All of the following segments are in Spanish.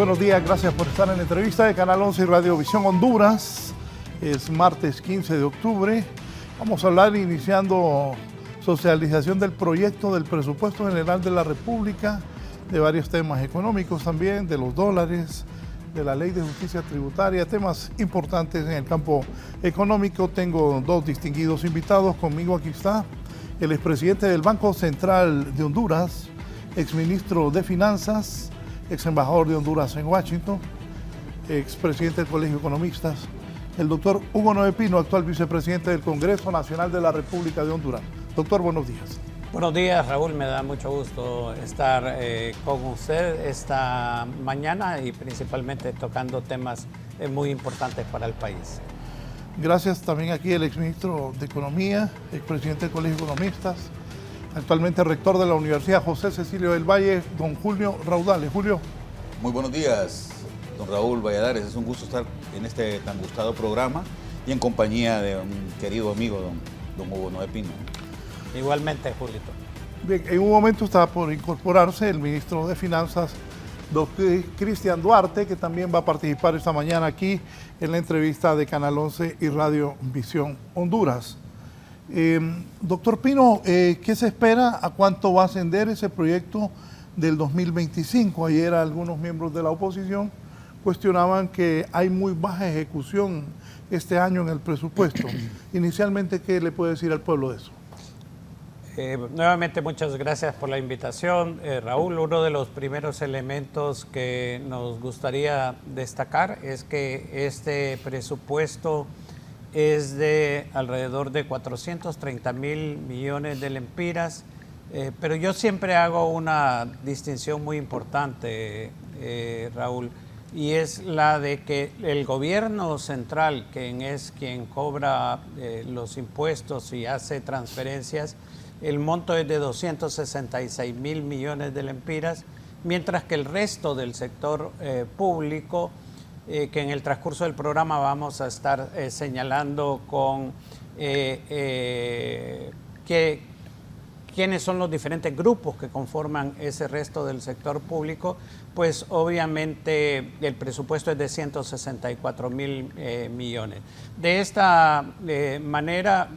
buenos días, gracias por estar en la entrevista de Canal 11 y Radio Visión Honduras. Es martes 15 de octubre. Vamos a hablar iniciando socialización del proyecto del presupuesto general de la República, de varios temas económicos también, de los dólares, de la ley de justicia tributaria, temas importantes en el campo económico. Tengo dos distinguidos invitados. Conmigo aquí está el expresidente del Banco Central de Honduras, exministro de Finanzas, ex embajador de Honduras en Washington, expresidente del Colegio de Economistas, el doctor Hugo Noé Pino, actual vicepresidente del Congreso Nacional de la República de Honduras. Doctor, buenos días. Buenos días, Raúl. Me da mucho gusto estar con usted esta mañana y principalmente tocando temas muy importantes para el país. Gracias también aquí el exministro de Economía, expresidente del Colegio de Economistas, actualmente rector de la Universidad José Cecilio del Valle, don Julio Raudales. Julio. Muy buenos días, don Raúl Valladares. Es un gusto estar en este tan gustado programa y en compañía de un querido amigo, don Hugo Noé Pino. Igualmente, Julito. Bien, en un momento está por incorporarse el ministro de Finanzas, doctor Cristian Duarte, que también va a participar esta mañana aquí en la entrevista de Canal 11 y Radio Visión Honduras. Doctor Pino, ¿qué se espera? ¿A cuánto va a ascender ese proyecto del 2025? Ayer algunos miembros de la oposición cuestionaban que hay muy baja ejecución este año en el presupuesto. Inicialmente, ¿qué le puede decir al pueblo de eso? Nuevamente, muchas gracias por la invitación. Raúl, uno de los primeros elementos que nos gustaría destacar es que este presupuesto es de alrededor de 430,000 millones de lempiras, pero yo siempre hago una distinción muy importante, Raúl, y es la de que el gobierno central, que es quien cobra los impuestos y hace transferencias, el monto es de 266,000 millones de lempiras, mientras que el resto del sector público, que en el transcurso del programa vamos a estar señalando con quiénes son los diferentes grupos que conforman ese resto del sector público, pues obviamente el presupuesto es de 164,000 millones. De esta manera,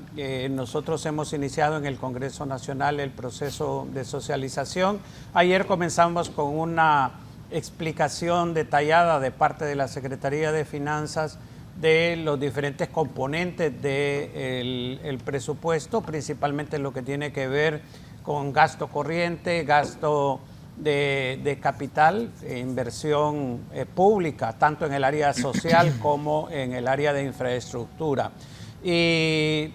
nosotros hemos iniciado en el Congreso Nacional el proceso de socialización. Ayer comenzamos con una explicación detallada de parte de la Secretaría de Finanzas de los diferentes componentes del presupuesto, principalmente lo que tiene que ver con gasto corriente, gasto de capital, inversión pública, tanto en el área social como en el área de infraestructura. Y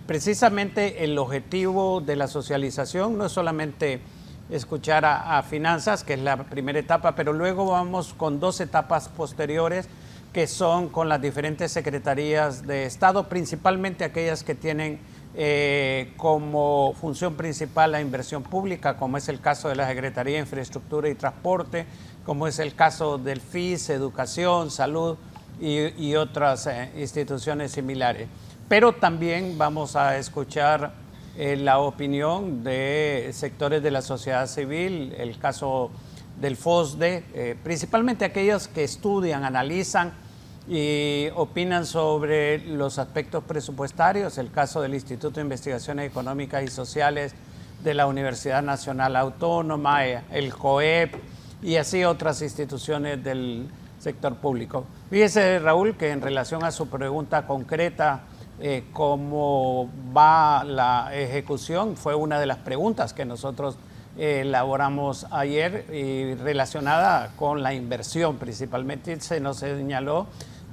precisamente el objetivo de la socialización no es solamente escuchar a finanzas, que es la primera etapa, pero luego vamos con dos etapas posteriores, que son con las diferentes secretarías de Estado, principalmente aquellas que tienen como función principal la inversión pública, como es el caso de la Secretaría de Infraestructura y Transporte, como es el caso del FIS, Educación, Salud y otras instituciones similares. Pero también vamos a escuchar la opinión de sectores de la sociedad civil, el caso del FOSDE, principalmente aquellos que estudian, analizan y opinan sobre los aspectos presupuestarios, el caso del Instituto de Investigaciones Económicas y Sociales de la Universidad Nacional Autónoma, el COEP y así otras instituciones del sector público. Fíjese, Raúl, que en relación a su pregunta concreta, cómo va la ejecución, fue una de las preguntas que nosotros elaboramos ayer y relacionada con la inversión. Principalmente se nos señaló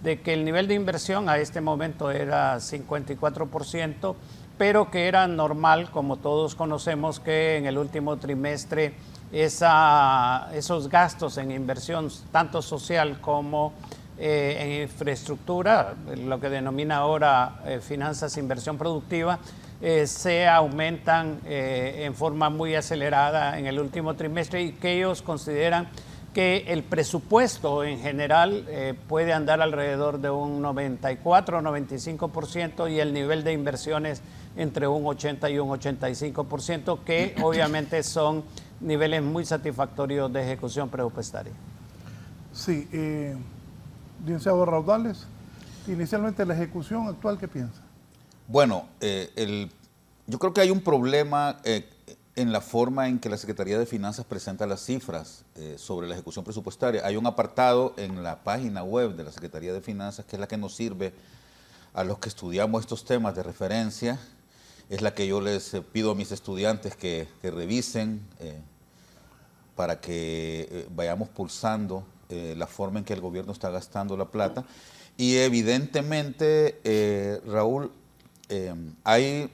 de que el nivel de inversión a este momento era 54%, pero que era normal, como todos conocemos, que en el último trimestre esos gastos en inversión, tanto social como en infraestructura, lo que denomina ahora finanzas, inversión productiva, se aumentan en forma muy acelerada en el último trimestre y que ellos consideran que el presupuesto en general puede andar alrededor de un 94 o 95% y el nivel de inversiones entre un 80 y un 85%, que obviamente son niveles muy satisfactorios de ejecución presupuestaria. Sí, licenciado Raudales, inicialmente la ejecución actual, ¿qué piensa? Bueno, yo creo que hay un problema en la forma en que la Secretaría de Finanzas presenta las cifras sobre la ejecución presupuestaria. Hay un apartado en la página web de la Secretaría de Finanzas que es la que nos sirve a los que estudiamos estos temas de referencia. Es la que yo les pido a mis estudiantes que revisen para que vayamos pulsando la forma en que el gobierno está gastando la plata. Y evidentemente, Raúl, hay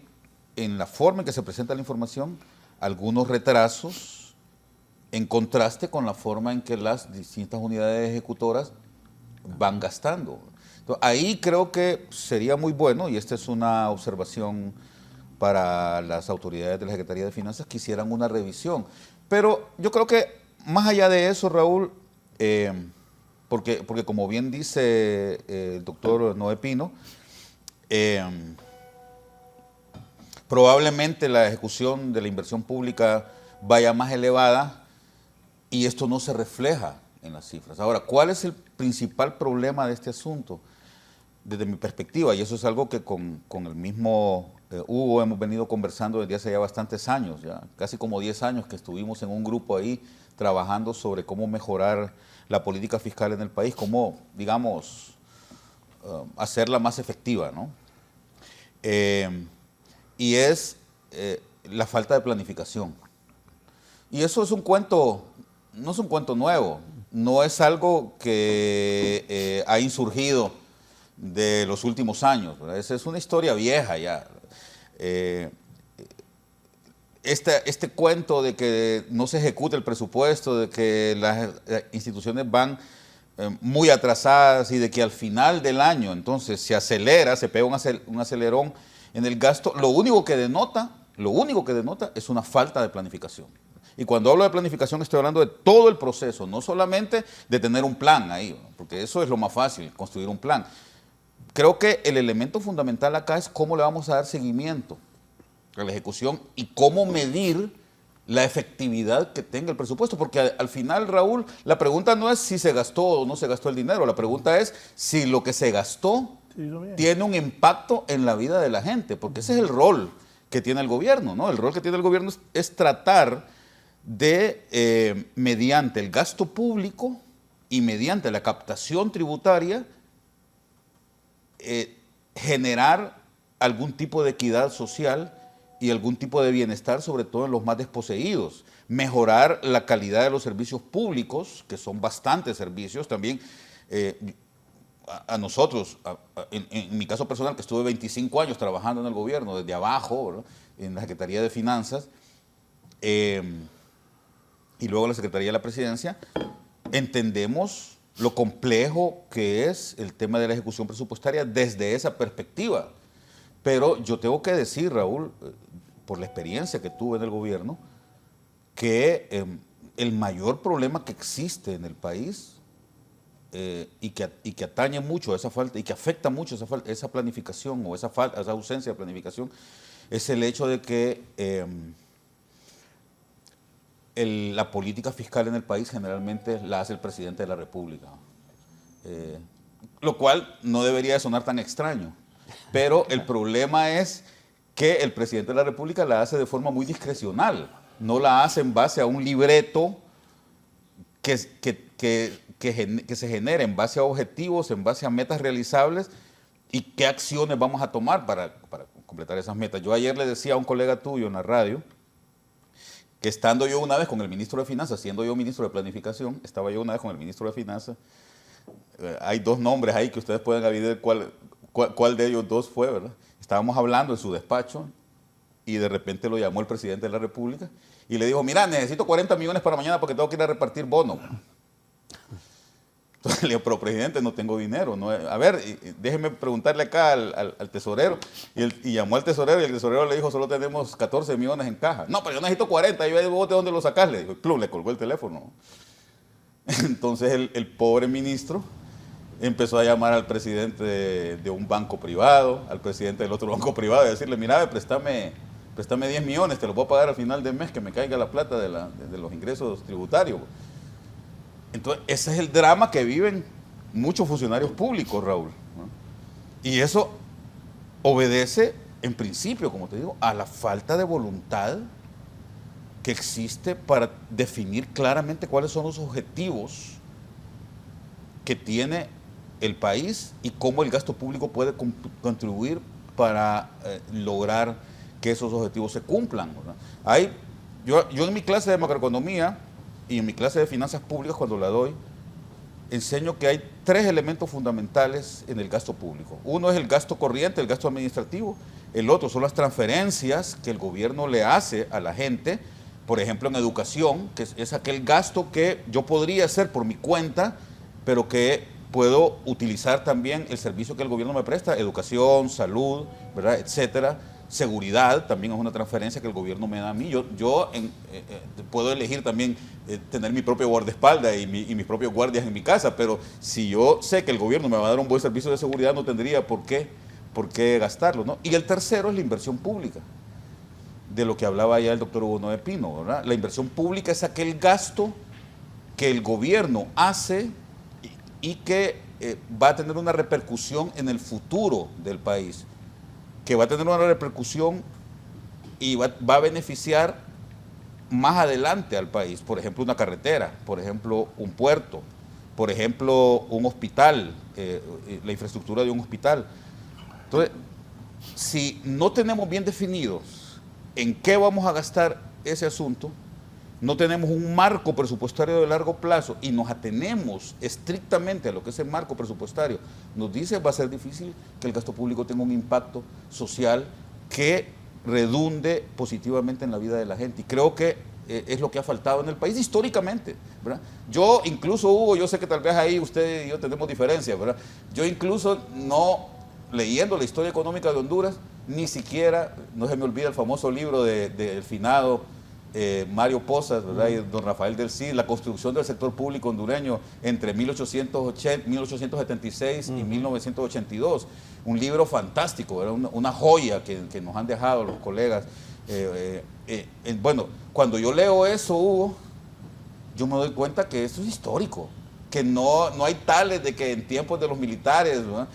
en la forma en que se presenta la información algunos retrasos en contraste con la forma en que las distintas unidades ejecutoras van gastando. Entonces, ahí creo que sería muy bueno, y esta es una observación para las autoridades de la Secretaría de Finanzas, que hicieran una revisión. Pero yo creo que más allá de eso, Raúl, porque como bien dice el doctor Noé Pino, probablemente la ejecución de la inversión pública vaya más elevada y esto no se refleja en las cifras. Ahora, ¿cuál es el principal problema de este asunto? Desde mi perspectiva, y eso es algo que con el mismo Hugo hemos venido conversando desde hace ya bastantes años, ya casi como 10 años que estuvimos en un grupo ahí trabajando sobre cómo mejorar la política fiscal en el país, cómo, digamos, hacerla más efectiva, ¿no? Y es la falta de planificación. Y eso es un cuento, no es un cuento nuevo, no es algo que ha insurgido de los últimos años, ¿verdad? Esa es una historia vieja ya. Este cuento de que no se ejecuta el presupuesto, de que las instituciones van muy atrasadas y de que al final del año entonces se acelera, se pega un acelerón en el gasto, lo único que denota es una falta de planificación. Y cuando hablo de planificación estoy hablando de todo el proceso, no solamente de tener un plan ahí, porque eso es lo más fácil, construir un plan. Creo que el elemento fundamental acá es cómo le vamos a dar seguimiento a la ejecución y cómo medir la efectividad que tenga el presupuesto, porque al final, Raúl, la pregunta no es si se gastó o no se gastó el dinero, la pregunta es si lo que se gastó tiene un impacto en la vida de la gente, porque ese es el rol que tiene el gobierno, ¿no? El rol que tiene el gobierno es tratar de, mediante el gasto público y mediante la captación tributaria, generar algún tipo de equidad social y algún tipo de bienestar, sobre todo en los más desposeídos. Mejorar la calidad de los servicios públicos, que son bastantes servicios también. A nosotros, en mi caso personal, que estuve 25 años trabajando en el gobierno, desde abajo, ¿verdad?, en la Secretaría de Finanzas, y luego en la Secretaría de la Presidencia, entendemos lo complejo que es el tema de la ejecución presupuestaria desde esa perspectiva. Pero yo tengo que decir, Raúl, por la experiencia que tuve en el gobierno, que el mayor problema que existe en el país y que atañe mucho a esa falta y que afecta mucho esa planificación o esa ausencia de planificación es el hecho de que la política fiscal en el país generalmente la hace el presidente de la República, lo cual no debería de sonar tan extraño, pero el problema es que el presidente de la República la hace de forma muy discrecional, no la hace en base a un libreto que se genere en base a objetivos, en base a metas realizables y qué acciones vamos a tomar para completar esas metas. Yo ayer le decía a un colega tuyo en la radio que estando yo una vez con el ministro de Finanzas, siendo yo ministro de Planificación, estaba yo una vez con el ministro de Finanzas, hay dos nombres ahí que ustedes pueden adivinar cuál de ellos dos fue, ¿verdad? Estábamos hablando en su despacho y de repente lo llamó el presidente de la República y le dijo, mira, necesito 40 millones para mañana porque tengo que ir a repartir bonos. Entonces le digo, pero presidente, no tengo dinero. No, a ver, déjeme preguntarle acá al tesorero. Y llamó al tesorero y el tesorero le dijo, solo tenemos 14 millones en caja. No, pero yo necesito 40. Y yo, ¿de dónde lo sacas? Le dijo, plum, le colgó el teléfono. Entonces el pobre ministro empezó a llamar al presidente de un banco privado, al presidente del otro banco privado, y decirle, mira, préstame 10 millones, te lo voy a pagar al final del mes, que me caiga la plata de los ingresos tributarios. Entonces, ese es el drama que viven muchos funcionarios públicos, Raúl, ¿no? Y eso obedece, en principio, como te digo, a la falta de voluntad que existe para definir claramente cuáles son los objetivos que tiene el país y cómo el gasto público puede contribuir para lograr que esos objetivos se cumplan, ¿verdad? Yo en mi clase de macroeconomía y en mi clase de finanzas públicas, cuando la doy, enseño que hay 3 elementos fundamentales en el gasto público. Uno es el gasto corriente, el gasto administrativo. El otro son las transferencias que el gobierno le hace a la gente, por ejemplo en educación, que es aquel gasto que yo podría hacer por mi cuenta, pero que puedo utilizar también el servicio que el gobierno me presta, educación, salud, ¿verdad?, etcétera. Seguridad también es una transferencia que el gobierno me da a mí. Yo puedo elegir también tener mi propio guardaespaldas y mis propios guardias en mi casa, pero si yo sé que el gobierno me va a dar un buen servicio de seguridad, no tendría por qué gastarlo, ¿no? Y el tercero es la inversión pública, de lo que hablaba ya el doctor Hugo Noé Pino, ¿verdad? La inversión pública es aquel gasto que el gobierno hace y que va a tener una repercusión en el futuro del país, que va a tener una repercusión y va a beneficiar más adelante al país. Por ejemplo, una carretera, por ejemplo, un puerto, por ejemplo, un hospital, la infraestructura de un hospital. Entonces, si no tenemos bien definidos en qué vamos a gastar ese asunto, no tenemos un marco presupuestario de largo plazo y nos atenemos estrictamente a lo que ese marco presupuestario nos dice, va a ser difícil que el gasto público tenga un impacto social que redunde positivamente en la vida de la gente. Y creo que es lo que ha faltado en el país históricamente, ¿verdad? Yo incluso, Hugo, yo sé que tal vez ahí usted y yo tenemos diferencias, ¿verdad? Yo incluso no, leyendo la historia económica de Honduras, ni siquiera, no se me olvida el famoso libro del finado Mario Pozas, ¿verdad?, y don Rafael del Cid, la construcción del sector público hondureño entre 1876 y 1982. Un libro fantástico, ¿verdad?, una joya que nos han dejado los colegas. Bueno, cuando yo leo eso, Hugo, yo me doy cuenta que esto es histórico, que no hay tales de que en tiempos de los militares, ¿verdad?,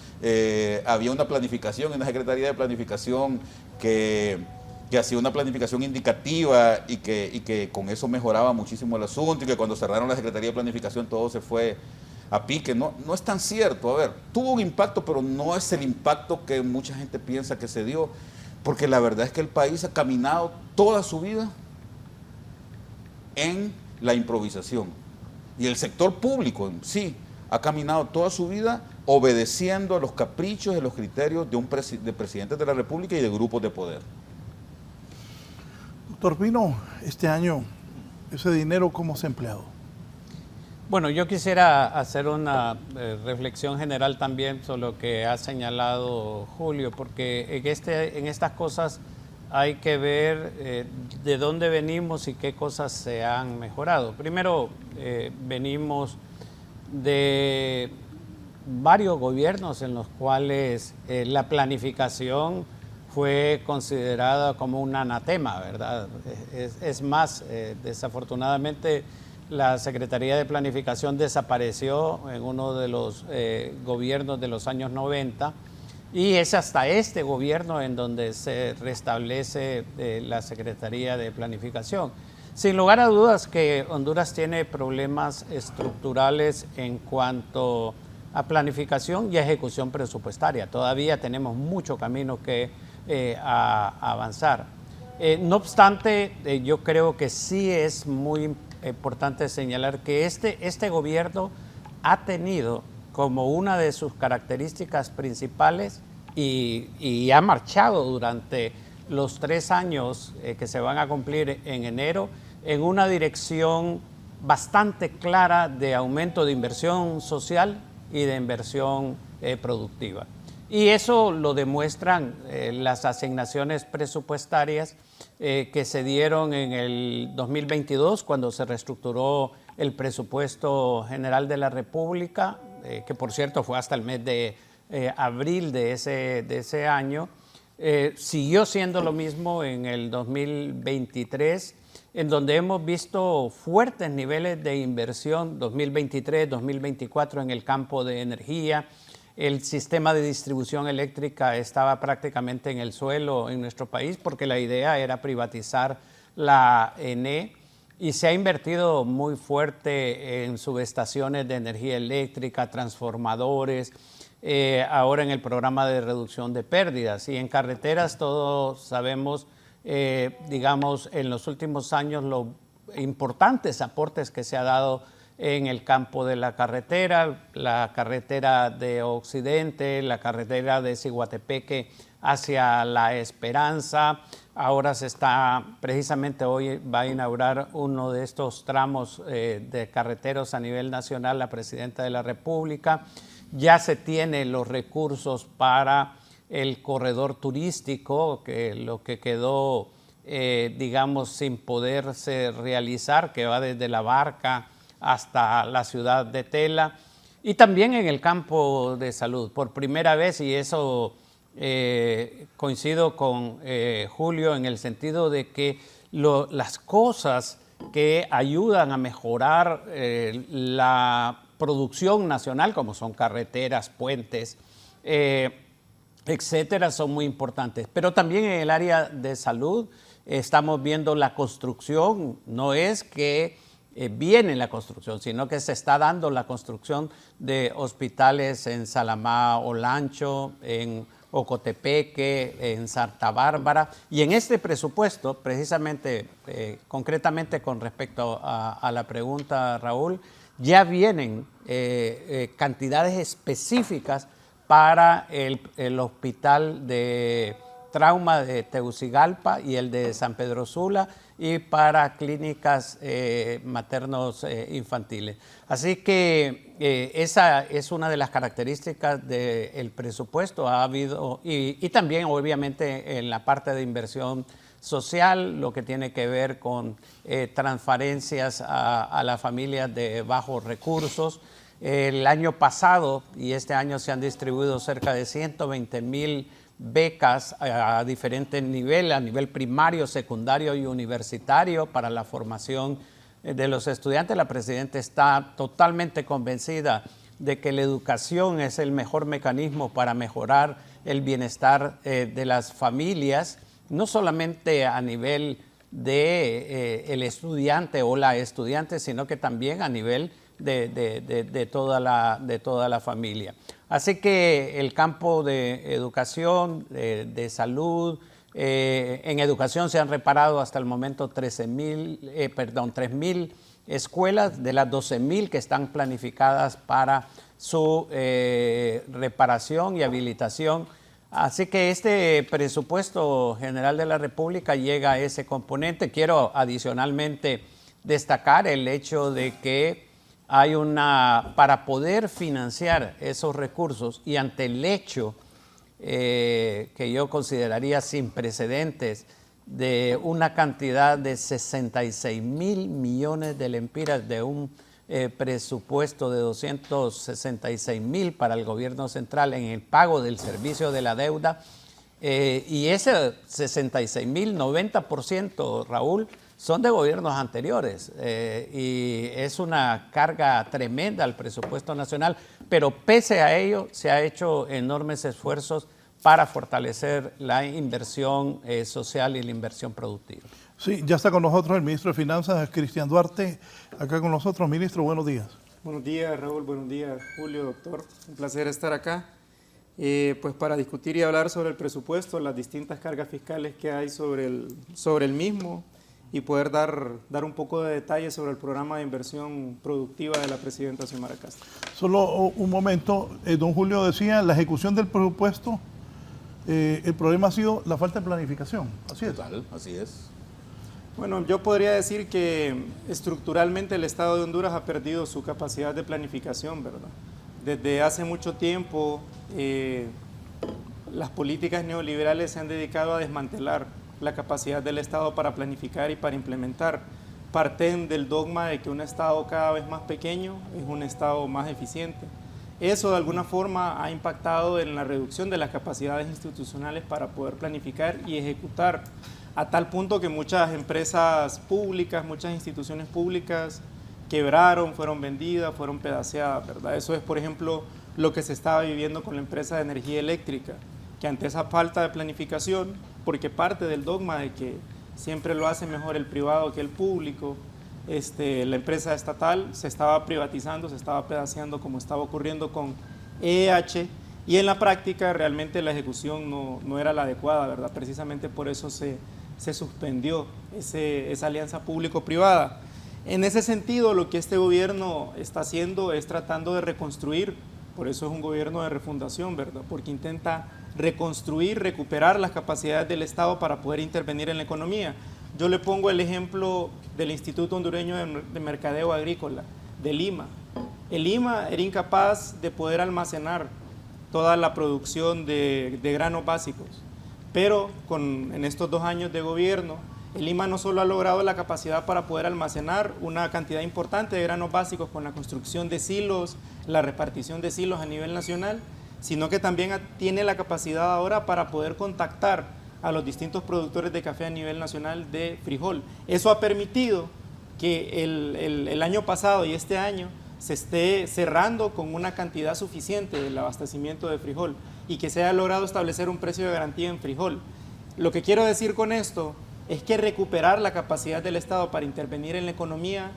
había una planificación, una secretaría de planificación que hacía una planificación indicativa y que con eso mejoraba muchísimo el asunto, y que cuando cerraron la Secretaría de Planificación todo se fue a pique. No es tan cierto. A ver, tuvo un impacto, pero no es el impacto que mucha gente piensa que se dio, porque la verdad es que el país ha caminado toda su vida en la improvisación, y el sector público en sí ha caminado toda su vida obedeciendo a los caprichos y los criterios de presidentes de la República y de grupos de poder. Doctor Pino, este año, ese dinero, ¿cómo se ha empleado? Bueno, yo quisiera hacer una reflexión general también sobre lo que ha señalado Julio, porque en estas cosas hay que ver de dónde venimos y qué cosas se han mejorado. Primero, venimos de varios gobiernos en los cuales la planificación fue considerada como un anatema, ¿verdad? Es más, desafortunadamente la Secretaría de Planificación desapareció en uno de los gobiernos de los años 90, y es hasta este gobierno en donde se restablece la Secretaría de Planificación. Sin lugar a dudas que Honduras tiene problemas estructurales en cuanto a planificación y ejecución presupuestaria. Todavía tenemos mucho camino que a avanzar. No obstante, yo creo que sí es muy importante señalar que este gobierno ha tenido como una de sus características principales y ha marchado durante los 3 años que se van a cumplir en enero en una dirección bastante clara de aumento de inversión social y de inversión productiva. Y eso lo demuestran las asignaciones presupuestarias que se dieron en el 2022, cuando se reestructuró el presupuesto general de la República, que por cierto fue hasta el mes de abril de ese año. Siguió siendo lo mismo en el 2023, en donde hemos visto fuertes niveles de inversión 2023, 2024 en el campo de energía. El sistema de distribución eléctrica estaba prácticamente en el suelo en nuestro país porque la idea era privatizar la ENE y se ha invertido muy fuerte en subestaciones de energía eléctrica, transformadores, ahora en el programa de reducción de pérdidas. Y en carreteras todos sabemos, digamos, en los últimos años los importantes aportes que se ha dado en el campo de la carretera de Occidente, la carretera de Ciguatepeque hacia La Esperanza. Ahora precisamente hoy va a inaugurar uno de estos tramos de carreteros a nivel nacional la Presidenta de la República. Ya se tienen los recursos para el corredor turístico, que lo que quedó, digamos, sin poderse realizar, que va desde La Barca hasta la ciudad de Tela, y también en el campo de salud. Por primera vez, y eso coincido con Julio en el sentido de que las cosas que ayudan a mejorar la producción nacional, como son carreteras, puentes, etcétera, son muy importantes. Pero también en el área de salud estamos viendo la construcción, no es que viene la construcción, sino que se está dando la construcción de hospitales en Salamá, Olancho, en Ocotepeque, en Santa Bárbara. Y en este presupuesto, precisamente, concretamente con respecto a la pregunta, Raúl, ya vienen cantidades específicas para el hospital de trauma de Tegucigalpa y el de San Pedro Sula, y para clínicas maternos infantiles. Así que esa es una de las características del presupuesto. Ha habido, y también obviamente en la parte de inversión social, lo que tiene que ver con transferencias a las familias de bajos recursos. El año pasado y este año se han distribuido cerca de 120,000 becas a diferentes niveles, a nivel primario, secundario y universitario para la formación de los estudiantes. La Presidenta está totalmente convencida de que la educación es el mejor mecanismo para mejorar el bienestar de las familias, no solamente a nivel de el estudiante o la estudiante, sino que también a nivel de toda la familia. Así que el campo de educación, de salud, en educación se han reparado hasta el momento 3,000 escuelas de las 12,000 que están planificadas para su reparación y habilitación. Así que este presupuesto general de la República llega a ese componente. Quiero adicionalmente destacar el hecho de que hay para poder financiar esos recursos y ante el hecho que yo consideraría sin precedentes de una cantidad de 66,000 millones de lempiras de un presupuesto de 266,000 para el gobierno central en el pago del servicio de la deuda, y ese 66,000, 90%, Raúl, son de gobiernos anteriores, y es una carga tremenda al presupuesto nacional, pero pese a ello se ha hecho enormes esfuerzos para fortalecer la inversión social y la inversión productiva. Sí, ya está con nosotros el ministro de Finanzas, Cristian Duarte, acá con nosotros. Ministro, buenos días. Buenos días, Raúl, buenos días, Julio, doctor. Un placer estar acá, pues para discutir y hablar sobre el presupuesto, las distintas cargas fiscales que hay sobre el mismo, y poder dar un poco de detalles sobre el programa de inversión productiva de la Presidenta Xiomara Castro. Solo un momento, don Julio decía, la ejecución del presupuesto, el problema ha sido la falta de planificación, así es. Total, así es. Bueno, yo podría decir que estructuralmente el Estado de Honduras ha perdido su capacidad de planificación, ¿verdad? Desde hace mucho tiempo las políticas neoliberales se han dedicado a desmantelar la capacidad del Estado para planificar y para implementar. Parten del dogma de que un Estado cada vez más pequeño es un Estado más eficiente. Eso de alguna forma ha impactado en la reducción de las capacidades institucionales para poder planificar y ejecutar a tal punto que muchas empresas públicas, muchas instituciones públicas quebraron, fueron vendidas, fueron pedaceadas, ¿verdad? Eso es, por ejemplo, lo que se estaba viviendo con la empresa de energía eléctrica, que ante esa falta de planificación, porque parte del dogma de que siempre lo hace mejor el privado que el público, la empresa estatal se estaba privatizando, se estaba pedaceando como estaba ocurriendo con EH, y en la práctica realmente la ejecución no era la adecuada, ¿verdad? Precisamente por eso se suspendió esa alianza público-privada. En ese sentido, lo que este gobierno está haciendo es tratando de reconstruir, por eso es un gobierno de refundación, ¿verdad? Porque intenta reconstruir, recuperar las capacidades del Estado para poder intervenir en la economía. Yo le pongo el ejemplo del Instituto Hondureño de Mercadeo Agrícola, del IMA. El IMA era incapaz de poder almacenar toda la producción de granos básicos, pero en estos 2 años de gobierno, el IMA no solo ha logrado la capacidad para poder almacenar una cantidad importante de granos básicos con la construcción de silos, la repartición de silos a nivel nacional, sino que también tiene la capacidad ahora para poder contactar a los distintos productores de café a nivel nacional de frijol. Eso ha permitido que el año pasado y este año se esté cerrando con una cantidad suficiente del abastecimiento de frijol y que se haya logrado establecer un precio de garantía en frijol. Lo que quiero decir con esto es que recuperar la capacidad del Estado para intervenir en la economía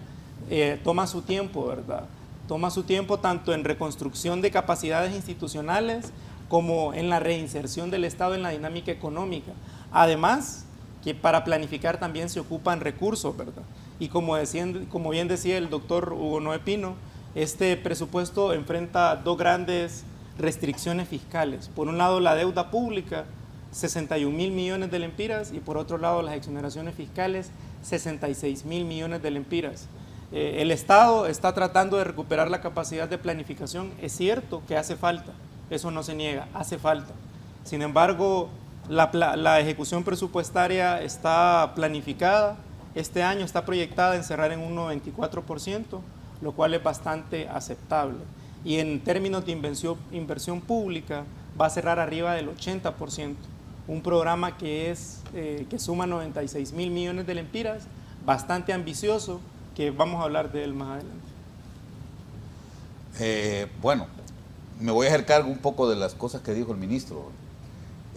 toma su tiempo, ¿verdad? Toma su tiempo tanto en reconstrucción de capacidades institucionales como en la reinserción del Estado en la dinámica económica. Además, que para planificar también se ocupan recursos, ¿verdad? Y como bien decía el doctor Hugo Noé Pino, este presupuesto enfrenta 2 grandes restricciones fiscales. Por un lado, la deuda pública, 61.000 millones de lempiras, y por otro lado, las exoneraciones fiscales, 66.000 millones de lempiras. El Estado está tratando de recuperar la capacidad de planificación. Es cierto que hace falta, eso no se niega, hace falta. Sin embargo, la ejecución presupuestaria está planificada. Este año está proyectada en cerrar en un 94%, lo cual es bastante aceptable. Y en términos de inversión pública, va a cerrar arriba del 80%. Un programa que suma 96.000 millones de lempiras, bastante ambicioso, que vamos a hablar de él más adelante. Bueno, me voy a hacer cargo un poco de las cosas que dijo el ministro.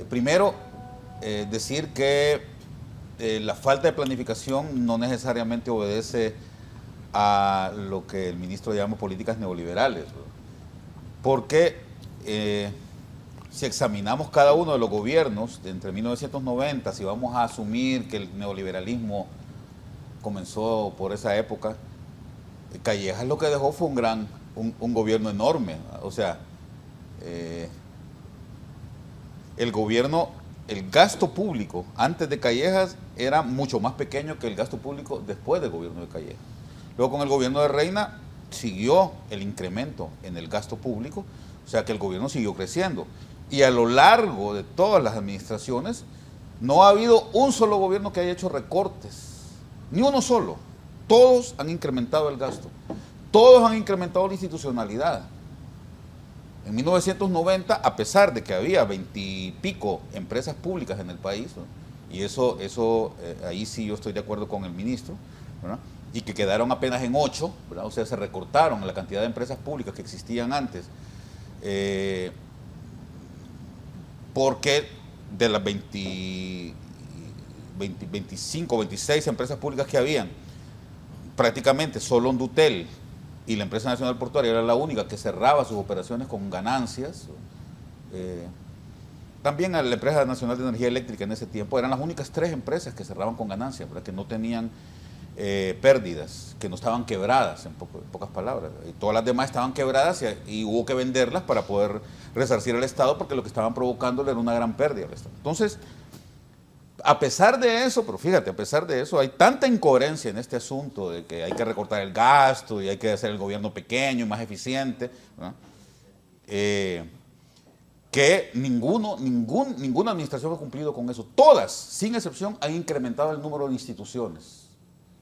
Primero, decir que la falta de planificación no necesariamente obedece a lo que el ministro llama políticas neoliberales, ¿no? Porque si examinamos cada uno de los gobiernos de entre 1990, si vamos a asumir que el neoliberalismo comenzó por esa época, Callejas lo que dejó fue un gobierno enorme. O sea, el gasto público antes de Callejas era mucho más pequeño que el gasto público después del gobierno de Callejas. Luego con el gobierno de Reina siguió el incremento en el gasto público, o sea que el gobierno siguió creciendo. Y a lo largo de todas las administraciones no ha habido un solo gobierno que haya hecho recortes, ni uno solo. Todos han incrementado el gasto, todos han incrementado la institucionalidad. En 1990, a pesar de que había 20 y pico empresas públicas en el país, ¿no? Y eso ahí sí yo estoy de acuerdo con el ministro, ¿verdad? Y que quedaron apenas en 8, ¿verdad? O sea, se recortaron la cantidad de empresas públicas que existían antes, porque de las 25, 26 empresas públicas que habían, prácticamente solo Hondutel y la empresa nacional portuaria era la única que cerraba sus operaciones con ganancias. También a la empresa nacional de energía eléctrica en ese tiempo eran las únicas 3 empresas que cerraban con ganancias, ¿verdad? Que no tenían pérdidas, que no estaban quebradas, en pocas palabras. Y todas las demás estaban quebradas y hubo que venderlas para poder resarcir al Estado, porque lo que estaban provocándole era una gran pérdida al Estado. Entonces, a pesar de eso, pero fíjate, a pesar de eso, hay tanta incoherencia en este asunto de que hay que recortar el gasto y hay que hacer el gobierno pequeño y más eficiente, ¿no? Que ninguna administración ha cumplido con eso. Todas, sin excepción, han incrementado el número de instituciones.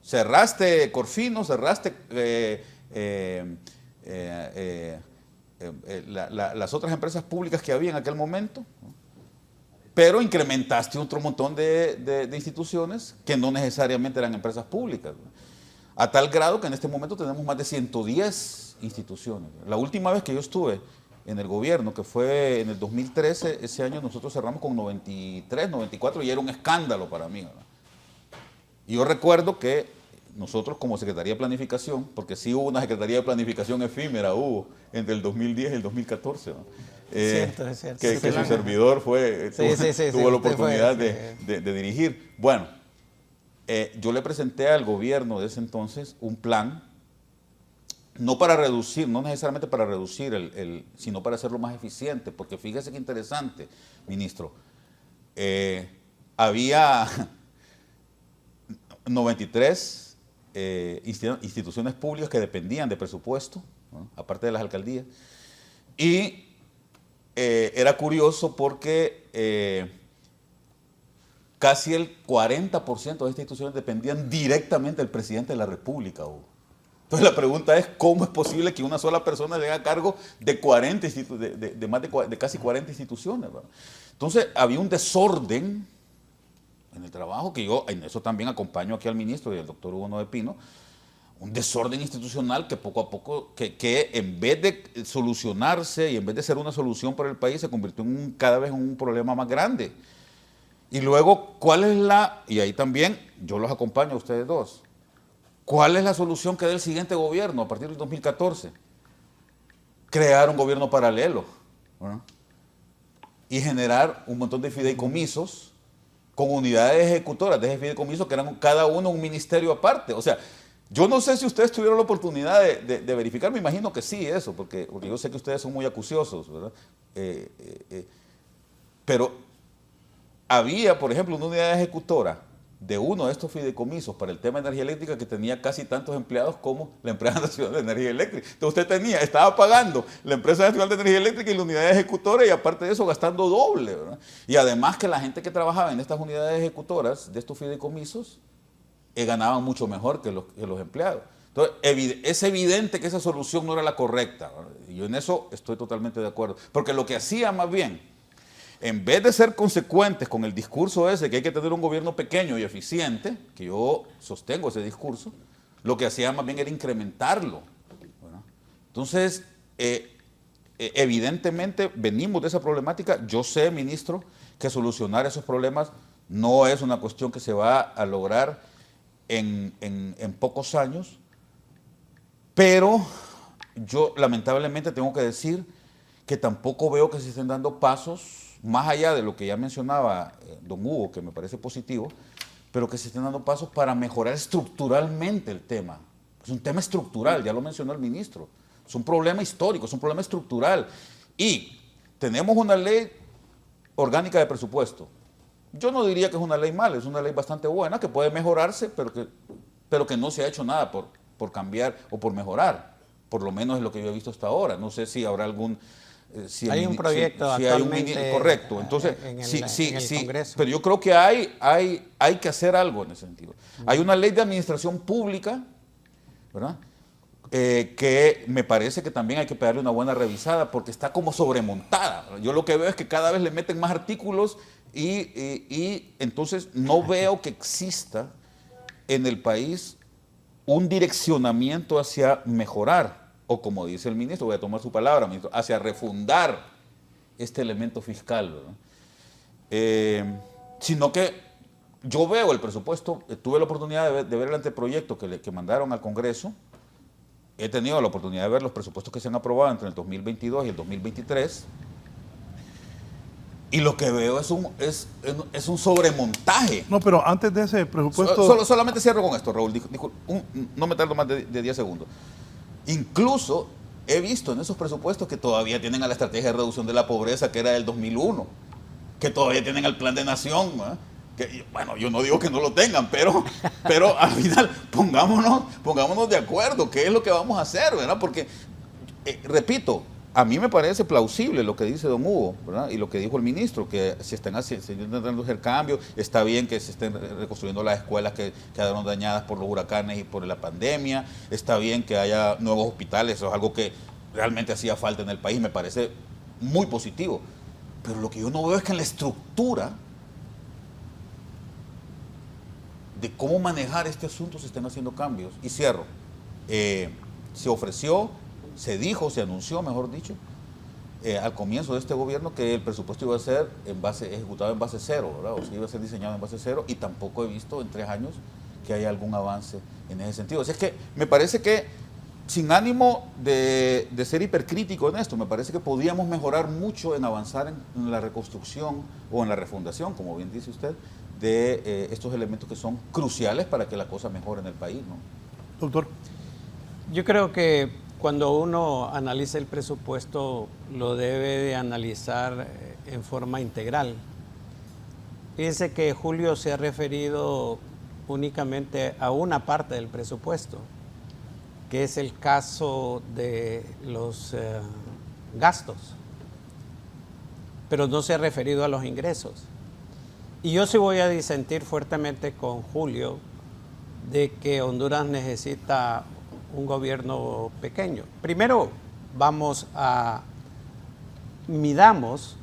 Cerraste Corfino, cerraste las otras empresas públicas que había en aquel momento, ¿no? pero incrementaste otro montón de instituciones que no necesariamente eran empresas públicas, ¿no? A tal grado que en este momento tenemos más de 110 instituciones. La última vez que yo estuve en el gobierno, que fue en el 2013, ese año nosotros cerramos con 93, 94 y era un escándalo para mí, ¿verdad? Y yo recuerdo que nosotros como Secretaría de Planificación, porque sí hubo una Secretaría de Planificación efímera, hubo entre el 2010 y el 2014, ¿no? Es cierto. Que su servidor tuvo la oportunidad de dirigir. Bueno, yo le presenté al gobierno de ese entonces un plan, no para reducir, no necesariamente para reducir, sino para hacerlo más eficiente, porque fíjese qué interesante, ministro, había 93 instituciones públicas que dependían de presupuesto, ¿no? Aparte de las alcaldías, y era curioso porque casi el 40% de estas instituciones dependían directamente del presidente de la República, Hugo. Entonces la pregunta es, ¿cómo es posible que una sola persona se haga cargo de casi 40 instituciones, ¿verdad? Entonces había un desorden en el trabajo que yo, en eso también acompaño aquí al ministro y al doctor Hugo Noé Pino, un desorden institucional que poco a poco, que en vez de solucionarse y en vez de ser una solución para el país, se convirtió cada vez en un problema más grande. Y luego, ¿cuál es y ahí también yo los acompaño a ustedes dos, ¿cuál es la solución que dé el siguiente gobierno a partir del 2014? Crear un gobierno paralelo, ¿no? Y generar un montón de fideicomisos con unidades ejecutoras de ese fideicomiso que eran cada uno un ministerio aparte. O sea, yo no sé si ustedes tuvieron la oportunidad de verificar, me imagino que sí eso, porque yo sé que ustedes son muy acuciosos, ¿verdad? Pero había, por ejemplo, una unidad ejecutora de uno de estos fideicomisos para el tema de energía eléctrica que tenía casi tantos empleados como la Empresa Nacional de Energía Eléctrica. Entonces estaba pagando la Empresa Nacional de Energía Eléctrica y la unidad ejecutora y aparte de eso gastando doble, ¿verdad? Y además que la gente que trabajaba en estas unidades ejecutoras de estos fideicomisos ganaban mucho mejor que los empleados. Entonces es evidente que esa solución no era la correcta, ¿verdad? Y yo en eso estoy totalmente de acuerdo. Porque lo que hacía más bien, en vez de ser consecuentes con el discurso ese que hay que tener un gobierno pequeño y eficiente, que yo sostengo ese discurso, lo que hacía más bien era incrementarlo, ¿verdad? Entonces, evidentemente venimos de esa problemática. Yo sé, ministro, que solucionar esos problemas no es una cuestión que se va a lograr en pocos años, pero yo lamentablemente tengo que decir que tampoco veo que se estén dando pasos más allá de lo que ya mencionaba don Hugo, que me parece positivo, pero que se estén dando pasos para mejorar estructuralmente el tema. Es un tema estructural, ya lo mencionó el ministro. Es un problema histórico, es un problema estructural. Y tenemos una ley orgánica de presupuesto. Yo no diría que es una ley mala, es una ley bastante buena, que puede mejorarse, pero que no se ha hecho nada por cambiar o por mejorar. Por lo menos es lo que yo he visto hasta ahora. No sé si habrá algún... hay un proyecto actualmente correcto. Entonces, en el Congreso. Pero yo creo que hay que hacer algo en ese sentido. Hay una ley de administración pública, ¿verdad? Que me parece que también hay que pegarle una buena revisada porque está como sobremontada. Yo lo que veo es que cada vez le meten más artículos y entonces no veo que exista en el país un direccionamiento hacia mejorar, o como dice el ministro, voy a tomar su palabra, ministro, hacia refundar este elemento fiscal, ¿verdad? Sino que yo veo el presupuesto, tuve la oportunidad de ver el anteproyecto que mandaron al Congreso, he tenido la oportunidad de ver los presupuestos que se han aprobado entre el 2022 y el 2023, y lo que veo es un sobremontaje. No, pero antes de ese presupuesto... Solamente cierro con esto, Raúl, no me tardo más de 10 segundos. Incluso he visto en esos presupuestos que todavía tienen a la estrategia de reducción de la pobreza que era del 2001, que todavía tienen al plan de nación, ¿verdad? Que, bueno, yo no digo que no lo tengan, pero al final pongámonos de acuerdo, qué es lo que vamos a hacer, ¿verdad? Porque, repito, a mí me parece plausible lo que dice don Hugo, ¿verdad? Y lo que dijo el ministro, que se están intentando hacer cambios, está bien que se estén reconstruyendo las escuelas que quedaron dañadas por los huracanes y por la pandemia, está bien que haya nuevos hospitales, eso es algo que realmente hacía falta en el país, me parece muy positivo. Pero lo que yo no veo es que en la estructura de cómo manejar este asunto se estén haciendo cambios. Y cierro. Se ofreció, se dijo, se anunció, mejor dicho, al comienzo de este gobierno que el presupuesto iba a ser ejecutado en base cero, ¿verdad? O sea, iba a ser diseñado en base cero, y tampoco he visto en 3 años que haya algún avance en ese sentido. O sea, es que me parece que, sin ánimo de ser hipercrítico en esto, me parece que podíamos mejorar mucho en avanzar en la reconstrucción o en la refundación, como bien dice usted, de estos elementos que son cruciales para que la cosa mejore en el país, ¿no? Doctor. Yo creo que cuando uno analiza el presupuesto lo debe de analizar en forma integral. Fíjense que Julio se ha referido únicamente a una parte del presupuesto, que es el caso de los gastos, pero no se ha referido a los ingresos. Y yo sí voy a disentir fuertemente con Julio de que Honduras necesita un gobierno pequeño. Primero, midamos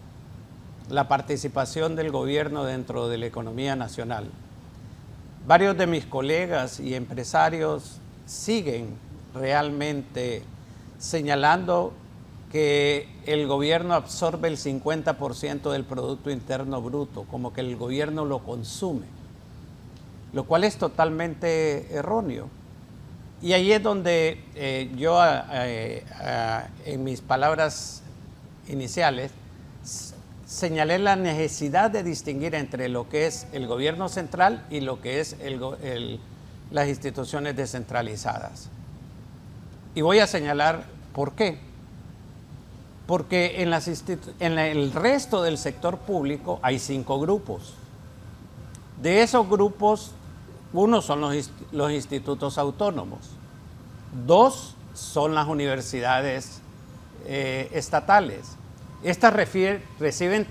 la participación del gobierno dentro de la economía nacional. Varios de mis colegas y empresarios siguen realmente señalando que el gobierno absorbe el 50% del Producto Interno Bruto, como que el gobierno lo consume, lo cual es totalmente erróneo. Y ahí es donde yo, en mis palabras iniciales, señalé la necesidad de distinguir entre lo que es el gobierno central y lo que es las instituciones descentralizadas. Y voy a señalar por qué. Porque en el resto del sector público hay 5 grupos. De esos grupos, uno son los institutos autónomos, 2 son las universidades estatales. Estas reciben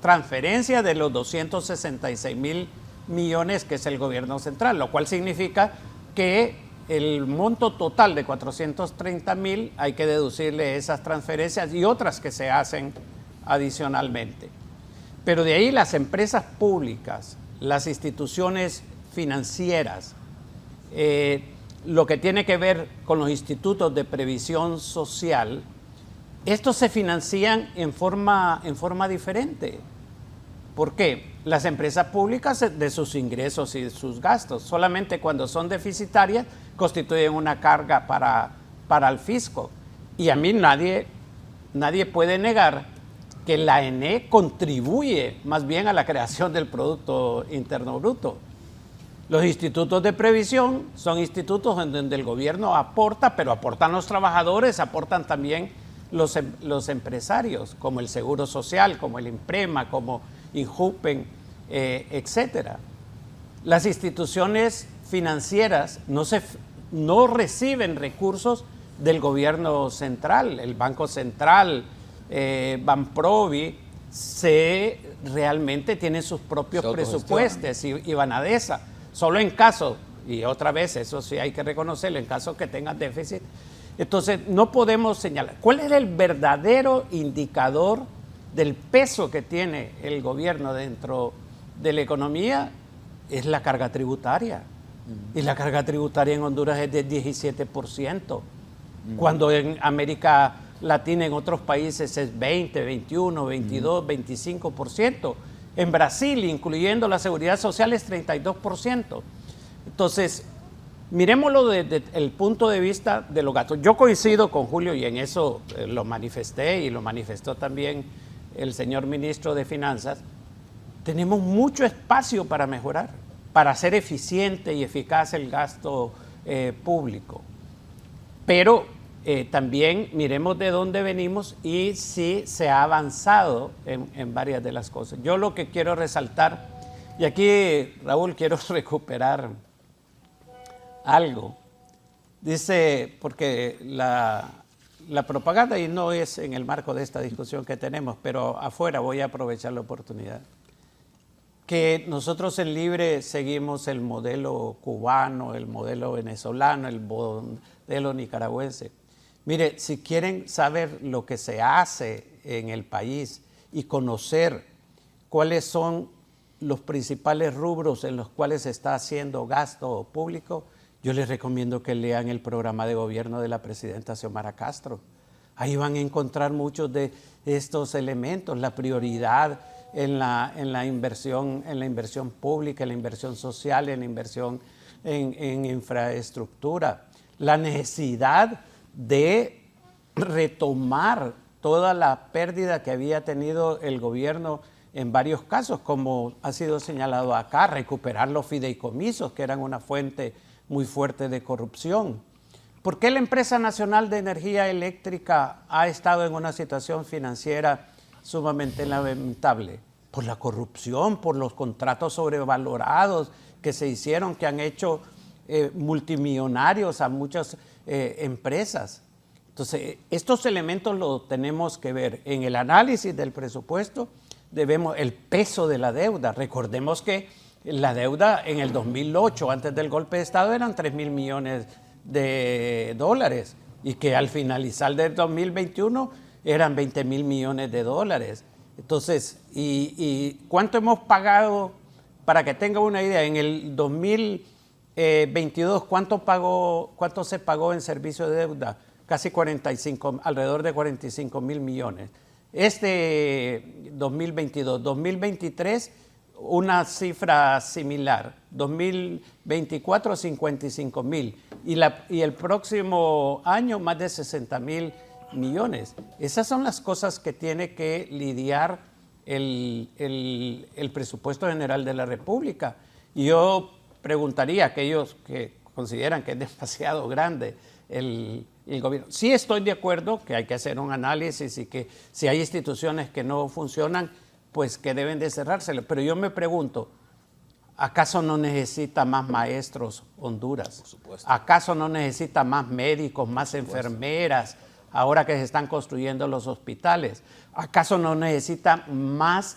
transferencias de los 266,000 millones que es el gobierno central, lo cual significa que el monto total de 430,000 hay que deducirle esas transferencias y otras que se hacen adicionalmente. Pero de ahí las empresas públicas, las instituciones financieras, lo que tiene que ver con los institutos de previsión social, estos se financian en forma diferente. ¿Por qué? Las empresas públicas de sus ingresos y de sus gastos, solamente cuando son deficitarias constituyen una carga para el fisco. Y a mí nadie puede negar que la ENE contribuye más bien a la creación del Producto Interno Bruto. Los institutos de previsión son institutos en donde el gobierno aporta, pero aportan los trabajadores, aportan también los empresarios, como el Seguro Social, como el INPREMA, como INJUPEN, etcétera. Las instituciones financieras no reciben recursos del gobierno central. El Banco Central, Banprovi, realmente tienen sus propios presupuestos y Banadesa. Solo en caso, y otra vez, eso sí hay que reconocerlo, en caso que tengan déficit. Entonces, no podemos señalar. ¿Cuál es el verdadero indicador del peso que tiene el gobierno dentro de la economía? Es la carga tributaria. Y la carga tributaria en Honduras es de 17%. Cuando en América Latina, en otros países, es 20, 21, 22, 25%. En Brasil, incluyendo la seguridad social, es 32%. Entonces, miremoslo desde el punto de vista de los gastos. Yo coincido con Julio y en eso lo manifesté y lo manifestó también el señor ministro de Finanzas. Tenemos mucho espacio para mejorar, para hacer eficiente y eficaz el gasto público. Pero también miremos de dónde venimos y si se ha avanzado en varias de las cosas. Yo lo que quiero resaltar, y aquí, Raúl, quiero recuperar algo. Dice, porque la propaganda, y no es en el marco de esta discusión que tenemos, pero afuera voy a aprovechar la oportunidad, que nosotros en Libre seguimos el modelo cubano, el modelo venezolano, el modelo nicaragüense. Mire, si quieren saber lo que se hace en el país y conocer cuáles son los principales rubros en los cuales se está haciendo gasto público, yo les recomiendo que lean el programa de gobierno de la presidenta Xiomara Castro. Ahí van a encontrar muchos de estos elementos, la prioridad en la inversión pública, en la inversión social, en la inversión en infraestructura, la necesidad de retomar toda la pérdida que había tenido el gobierno en varios casos, como ha sido señalado acá, recuperar los fideicomisos, que eran una fuente muy fuerte de corrupción. ¿Por qué la Empresa Nacional de Energía Eléctrica ha estado en una situación financiera sumamente lamentable? Por la corrupción, por los contratos sobrevalorados que se hicieron, que han hecho multimillonarios a muchas empresas. Entonces, estos elementos los tenemos que ver en el análisis del presupuesto. Debemos el peso de la deuda. Recordemos que la deuda en el 2008, antes del golpe de Estado, eran 3.000 millones de dólares y que al finalizar del 2021 eran 20.000 millones de dólares. Entonces, ¿y cuánto hemos pagado? Para que tenga una idea, en el 2022, ¿cuánto se pagó en servicio de deuda? Casi alrededor de 45.000 millones. 2022, 2023, una cifra similar. 2024, 55.000. Y el próximo año, más de 60.000 millones. Esas son las cosas que tiene que lidiar el presupuesto general de la República. Y yo preguntaría a aquellos que consideran que es demasiado grande el gobierno. Sí estoy de acuerdo que hay que hacer un análisis y que si hay instituciones que no funcionan, pues que deben de cerrárselo. Pero yo me pregunto, ¿acaso no necesita más maestros Honduras? Por supuesto. ¿Acaso no necesita más médicos, más enfermeras, ahora que se están construyendo los hospitales? ¿Acaso no necesita más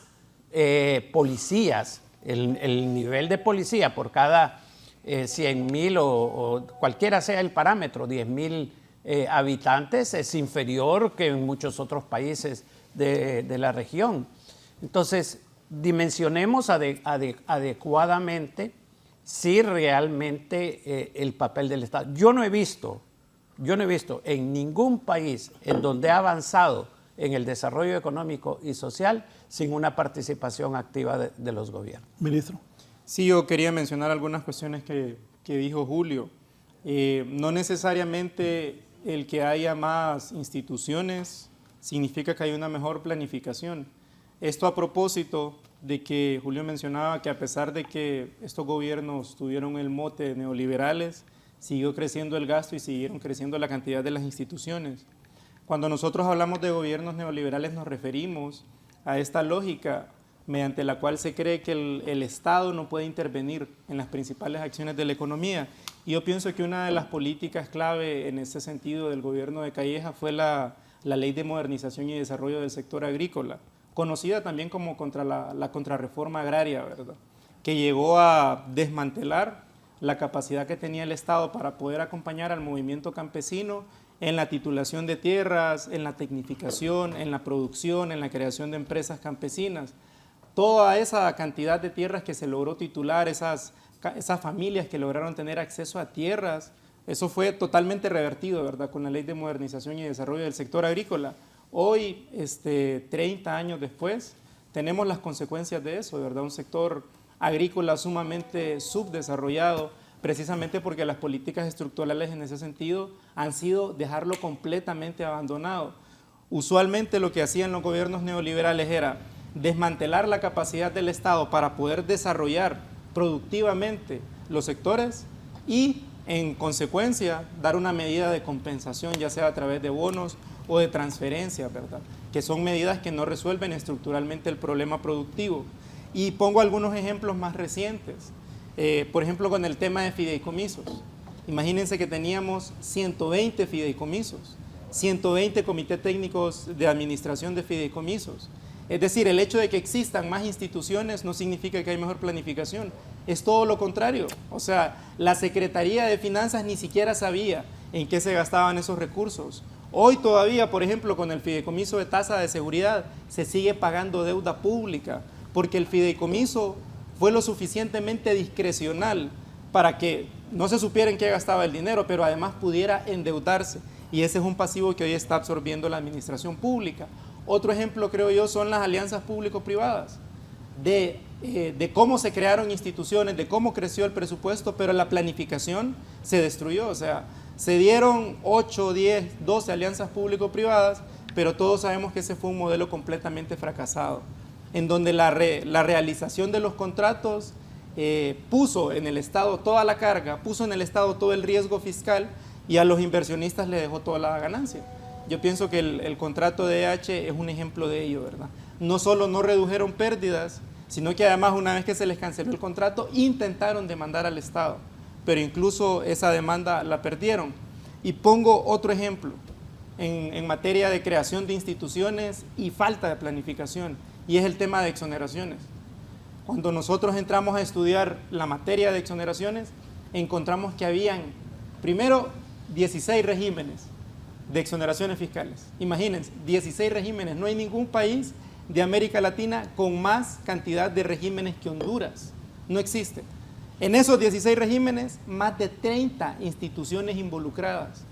policías? El nivel de policía por cada 100.000 o cualquiera sea el parámetro, 10.000 habitantes, es inferior que en muchos otros países de la región. Entonces, dimensionemos adecuadamente si realmente el papel del Estado. Yo no he visto en ningún país en donde ha avanzado en el desarrollo económico y social sin una participación activa de los gobiernos. Ministro. Sí, yo quería mencionar algunas cuestiones que dijo Julio. No necesariamente el que haya más instituciones significa que hay una mejor planificación. Esto a propósito de que Julio mencionaba que a pesar de que estos gobiernos tuvieron el mote de neoliberales, siguió creciendo el gasto y siguieron creciendo la cantidad de las instituciones. Cuando nosotros hablamos de gobiernos neoliberales nos referimos a esta lógica mediante la cual se cree que el Estado no puede intervenir en las principales acciones de la economía. Y yo pienso que una de las políticas clave en ese sentido del gobierno de Calleja fue la Ley de Modernización y Desarrollo del Sector Agrícola, conocida también como la contrarreforma agraria, ¿verdad?, que llegó a desmantelar la capacidad que tenía el Estado para poder acompañar al movimiento campesino en la titulación de tierras, en la tecnificación, en la producción, en la creación de empresas campesinas. Toda esa cantidad de tierras que se logró titular, esas familias que lograron tener acceso a tierras, eso fue totalmente revertido, ¿verdad?, con la Ley de Modernización y Desarrollo del Sector Agrícola. Hoy, 30 años después, tenemos las consecuencias de eso, ¿verdad?, un sector agrícola sumamente subdesarrollado, precisamente porque las políticas estructurales en ese sentido han sido dejarlo completamente abandonado. Usualmente lo que hacían los gobiernos neoliberales era desmantelar la capacidad del Estado para poder desarrollar productivamente los sectores y, en consecuencia, dar una medida de compensación, ya sea a través de bonos o de transferencias, ¿verdad?, que son medidas que no resuelven estructuralmente el problema productivo. Y pongo algunos ejemplos más recientes. Por ejemplo, con el tema de fideicomisos. Imagínense que teníamos 120 fideicomisos, 120 comités técnicos de administración de fideicomisos. Es decir, el hecho de que existan más instituciones no significa que hay mejor planificación. Es todo lo contrario. O sea, la Secretaría de Finanzas ni siquiera sabía en qué se gastaban esos recursos. Hoy todavía, por ejemplo, con el fideicomiso de tasa de seguridad, se sigue pagando deuda pública, porque el fideicomiso fue lo suficientemente discrecional para que no se supiera en qué gastaba el dinero, pero además pudiera endeudarse. Y ese es un pasivo que hoy está absorbiendo la administración pública. Otro ejemplo, creo yo, son las alianzas público-privadas, de cómo se crearon instituciones, de cómo creció el presupuesto, pero la planificación se destruyó. O sea, se dieron 8, 10, 12 alianzas público-privadas, pero todos sabemos que ese fue un modelo completamente fracasado, en donde la realización de los contratos puso en el Estado toda la carga, puso en el Estado todo el riesgo fiscal y a los inversionistas le dejó toda la ganancia. Yo pienso que el contrato de EH es un ejemplo de ello, ¿verdad? No solo no redujeron pérdidas, sino que además una vez que se les canceló el contrato, intentaron demandar al Estado, pero incluso esa demanda la perdieron. Y pongo otro ejemplo en materia de creación de instituciones y falta de planificación, y es el tema de exoneraciones. Cuando nosotros entramos a estudiar la materia de exoneraciones, encontramos que habían, primero, 16 regímenes de exoneraciones fiscales. Imagínense, 16 regímenes. No hay ningún país de América Latina con más cantidad de regímenes que Honduras. No existe. En esos 16 regímenes, más de 30 instituciones involucradas.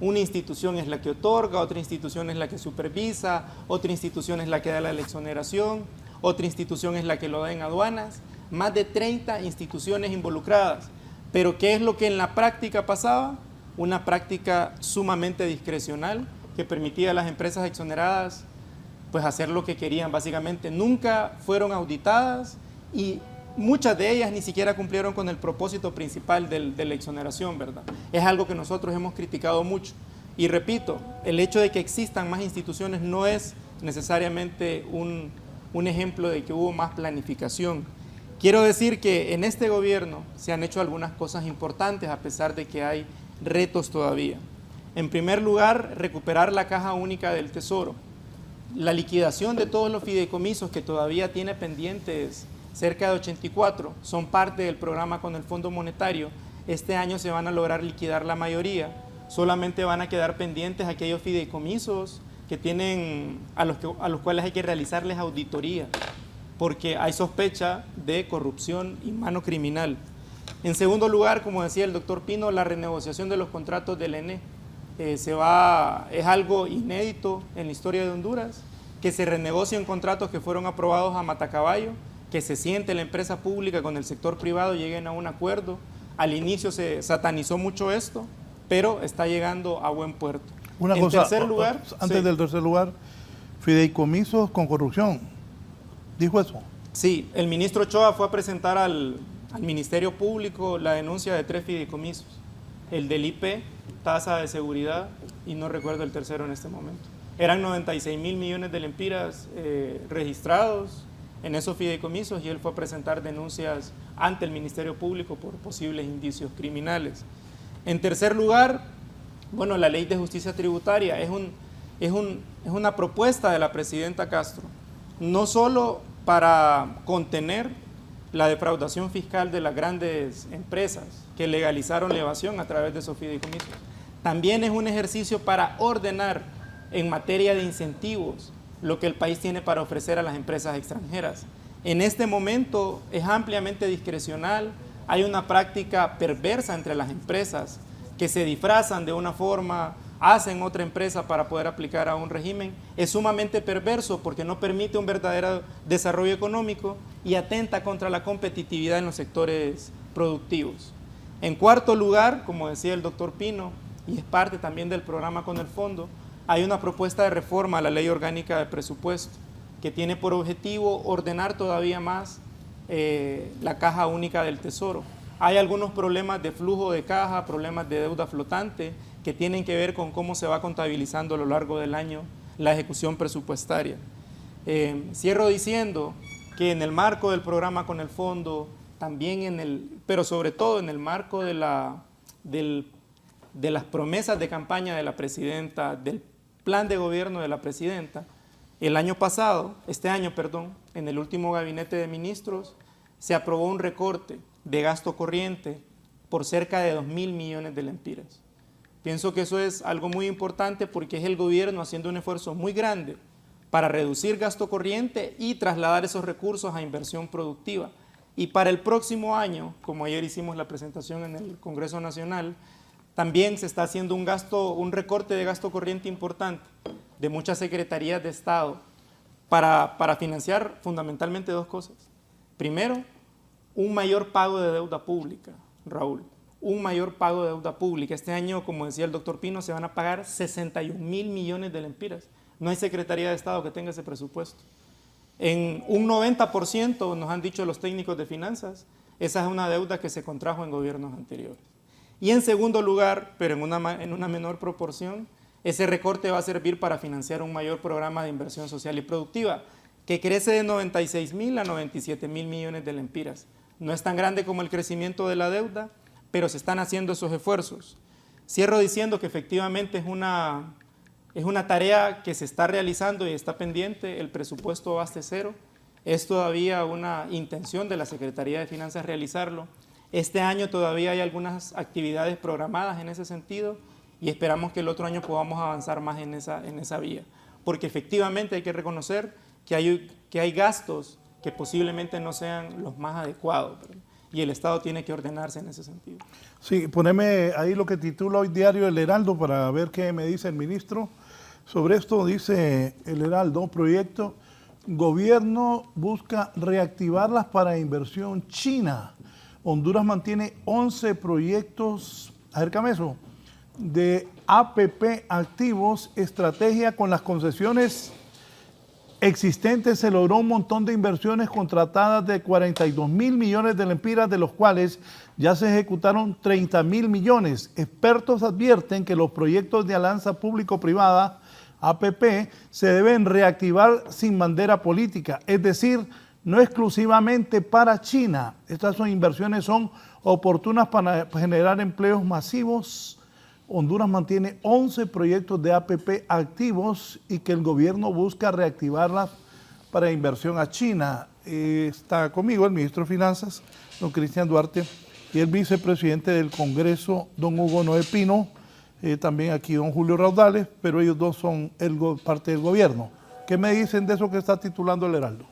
Una institución es la que otorga, otra institución es la que supervisa, otra institución es la que da la exoneración, otra institución es la que lo da en aduanas. Más de 30 instituciones involucradas. Pero ¿qué es lo que en la práctica pasaba? Una práctica sumamente discrecional que permitía a las empresas exoneradas pues hacer lo que querían básicamente. Nunca fueron auditadas y muchas de ellas ni siquiera cumplieron con el propósito principal de la exoneración, ¿verdad? Es algo que nosotros hemos criticado mucho. Y repito, el hecho de que existan más instituciones no es necesariamente un ejemplo de que hubo más planificación. Quiero decir que en este gobierno se han hecho algunas cosas importantes a pesar de que hay retos todavía. En primer lugar, recuperar la caja única del Tesoro. La liquidación de todos los fideicomisos que todavía tiene pendientes, cerca de 84, son parte del programa con el Fondo Monetario. Este año se van a lograr liquidar la mayoría. Solamente van a quedar pendientes aquellos fideicomisos que tienen, a los cuales hay que realizarles auditoría, porque hay sospecha de corrupción y mano criminal. En segundo lugar, como decía el doctor Pino, la renegociación de los contratos del ENE. Es algo inédito en la historia de Honduras, que se renegocien contratos que fueron aprobados a matacaballo, que se siente la empresa pública con el sector privado, lleguen a un acuerdo. Al inicio se satanizó mucho esto, pero está llegando a buen puerto. Una en cosa, tercer lugar, antes sí. del tercer lugar, fideicomisos con corrupción. ¿Dijo eso? Sí, el ministro Ochoa fue a presentar al Ministerio Público la denuncia de 3 fideicomisos. El del IP, tasa de seguridad, y no recuerdo el tercero en este momento. Eran 96.000 millones de lempiras registrados en esos fideicomisos y él fue a presentar denuncias ante el Ministerio Público por posibles indicios criminales. En tercer lugar, bueno, la Ley de Justicia Tributaria es una propuesta de la presidenta Castro, no solo para contener la defraudación fiscal de las grandes empresas que legalizaron la evasión a través de esos fideicomisos. También es un ejercicio para ordenar en materia de incentivos lo que el país tiene para ofrecer a las empresas extranjeras. En este momento es ampliamente discrecional, hay una práctica perversa entre las empresas que se disfrazan de una forma, hacen otra empresa para poder aplicar a un régimen. Es sumamente perverso porque no permite un verdadero desarrollo económico y atenta contra la competitividad en los sectores productivos. En cuarto lugar, como decía el doctor Pino, y es parte también del programa con el fondo, hay una propuesta de reforma a la Ley Orgánica de Presupuesto que tiene por objetivo ordenar todavía más la caja única del Tesoro. Hay algunos problemas de flujo de caja, problemas de deuda flotante que tienen que ver con cómo se va contabilizando a lo largo del año la ejecución presupuestaria. Cierro diciendo que en el marco del programa con el fondo, también pero sobre todo en el marco de las promesas de campaña de la presidenta, del plan de gobierno de la presidenta, este año, en el último gabinete de ministros, se aprobó un recorte de gasto corriente por cerca de 2.000 millones de lempiras. Pienso que eso es algo muy importante porque es el gobierno haciendo un esfuerzo muy grande para reducir gasto corriente y trasladar esos recursos a inversión productiva. Y para el próximo año, como ayer hicimos la presentación en el Congreso Nacional, también se está haciendo un recorte de gasto corriente importante de muchas secretarías de Estado para financiar fundamentalmente dos cosas. Primero, un mayor pago de deuda pública, Raúl. Un mayor pago de deuda pública. Este año, como decía el doctor Pino, se van a pagar 61.000 millones de lempiras. No hay Secretaría de Estado que tenga ese presupuesto. En un 90%, nos han dicho los técnicos de finanzas, esa es una deuda que se contrajo en gobiernos anteriores. Y en segundo lugar, pero en una menor proporción, ese recorte va a servir para financiar un mayor programa de inversión social y productiva, que crece de 96.000 a 97.000 millones de lempiras. No es tan grande como el crecimiento de la deuda, pero se están haciendo esos esfuerzos. Cierro diciendo que efectivamente es una tarea que se está realizando y está pendiente. El presupuesto base cero es todavía una intención de la Secretaría de Finanzas realizarlo. Este año todavía hay algunas actividades programadas en ese sentido y esperamos que el otro año podamos avanzar más en esa vía, porque efectivamente hay que reconocer que hay gastos que posiblemente no sean los más adecuados, ¿verdad? Y el Estado tiene que ordenarse en ese sentido. Sí, poneme ahí lo que titula hoy Diario El Heraldo para ver qué me dice el ministro. Sobre esto dice El Heraldo, proyecto, gobierno busca reactivarlas para inversión china. Honduras mantiene 11 proyectos, acércame eso, de APP activos, estrategia con las concesiones existentes. Se logró un montón de inversiones contratadas de 42.000 millones de lempiras, de los cuales ya se ejecutaron 30.000 millones. Expertos advierten que los proyectos de alianza público-privada, APP, se deben reactivar sin bandera política, es decir, no exclusivamente para China. Estas inversiones son oportunas para generar empleos masivos. Honduras mantiene 11 proyectos de APP activos y que el gobierno busca reactivarlas para inversión a China. Está conmigo el ministro de Finanzas, don Cristian Duarte, y el vicepresidente del Congreso, don Hugo Noé Pino, también aquí don Julio Raudales, pero ellos dos son parte del gobierno. ¿Qué me dicen de eso que está titulando el Heraldo?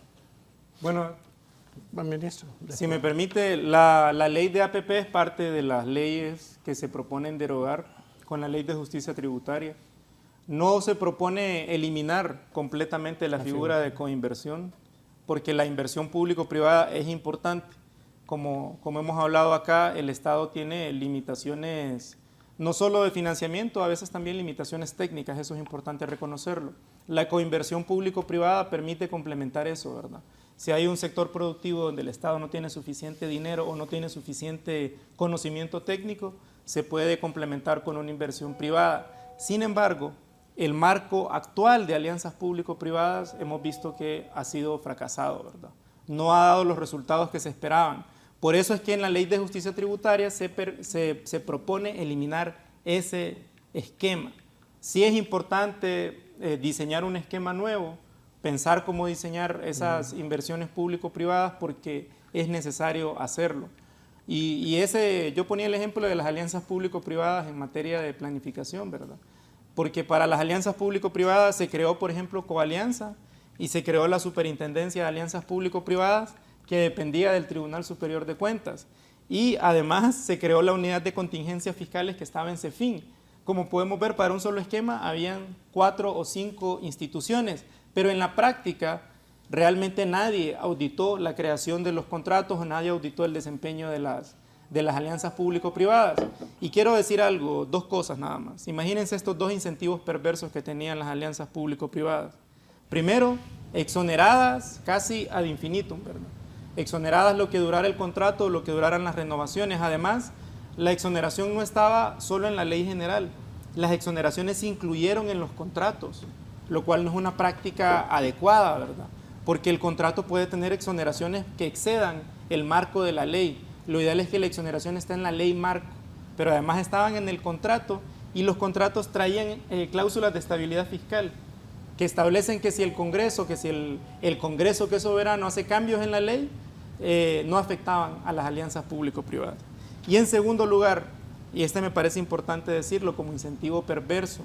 Bueno, ministro, si me permite, la ley de APP es parte de las leyes que se proponen derogar con la ley de justicia tributaria. No se propone eliminar completamente la figura de coinversión, porque la inversión público-privada es importante. Como hemos hablado acá, el Estado tiene limitaciones no solo de financiamiento, a veces también limitaciones técnicas, eso es importante reconocerlo. La coinversión público-privada permite complementar eso, ¿verdad? Si hay un sector productivo donde el Estado no tiene suficiente dinero o no tiene suficiente conocimiento técnico, se puede complementar con una inversión privada. Sin embargo, el marco actual de alianzas público-privadas hemos visto que ha sido fracasado, ¿verdad? No ha dado los resultados que se esperaban. Por eso es que en la ley de justicia tributaria se propone eliminar ese esquema. Sí es importante diseñar un esquema nuevo, pensar cómo diseñar esas inversiones público-privadas porque es necesario hacerlo. Yo ponía el ejemplo de las alianzas público-privadas en materia de planificación, ¿verdad? Porque para las alianzas público-privadas se creó, por ejemplo, Coalianza y se creó la Superintendencia de Alianzas Público-Privadas que dependía del Tribunal Superior de Cuentas. Y además se creó la Unidad de Contingencias Fiscales que estaba en CEFIN. Como podemos ver, para un solo esquema habían 4 o 5 instituciones, pero en la práctica realmente nadie auditó la creación de los contratos o nadie auditó el desempeño de las alianzas público-privadas. Y quiero decir algo, 2 cosas nada más. Imagínense estos 2 incentivos perversos que tenían las alianzas público-privadas. Primero, exoneradas casi ad infinitum, ¿verdad? Exoneradas lo que durara el contrato, lo que duraran las renovaciones. Además, la exoneración no estaba solo en la ley general. Las exoneraciones se incluyeron en los contratos, lo cual no es una práctica adecuada, ¿verdad? Porque el contrato puede tener exoneraciones que excedan el marco de la ley. Lo ideal es que la exoneración esté en la ley marco, pero además estaban en el contrato y los contratos traían cláusulas de estabilidad fiscal que establecen que si el Congreso, que es soberano hace cambios en la ley, no afectaban a las alianzas público-privadas. Y en segundo lugar, y este me parece importante decirlo como incentivo perverso,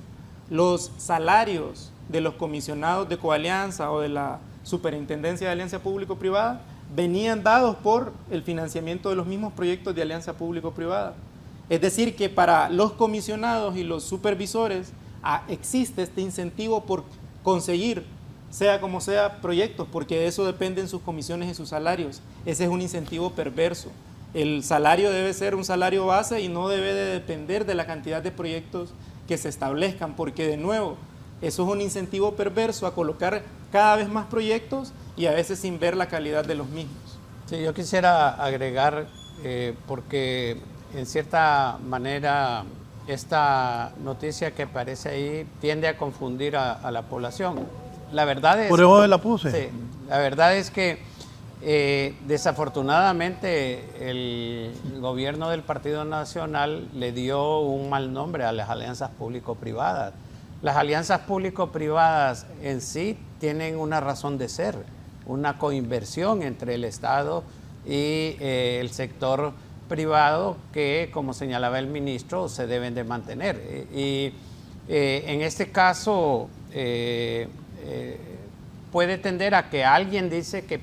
los salarios de los comisionados de Coalianza o de la Superintendencia de Alianza Público-Privada venían dados por el financiamiento de los mismos proyectos de alianza público-privada. Es decir, que para los comisionados y los supervisores existe este incentivo por conseguir, sea como sea, proyectos, porque de eso dependen sus comisiones y sus salarios. Ese es un incentivo perverso. El salario debe ser un salario base y no debe de depender de la cantidad de proyectos que se establezcan, porque de nuevo, eso es un incentivo perverso a colocar cada vez más proyectos y a veces sin ver la calidad de los mismos. Sí, yo quisiera agregar, porque en cierta manera esta noticia que aparece ahí tiende a confundir a la población. La verdad es... Por eso la puse. Sí, la verdad es que desafortunadamente el gobierno del Partido Nacional le dio un mal nombre a las alianzas público-privadas. Las alianzas público-privadas en sí tienen una razón de ser, una coinversión entre el Estado y el sector privado que, como señalaba el ministro, se deben de mantener. Y en este caso puede tender a que alguien dice que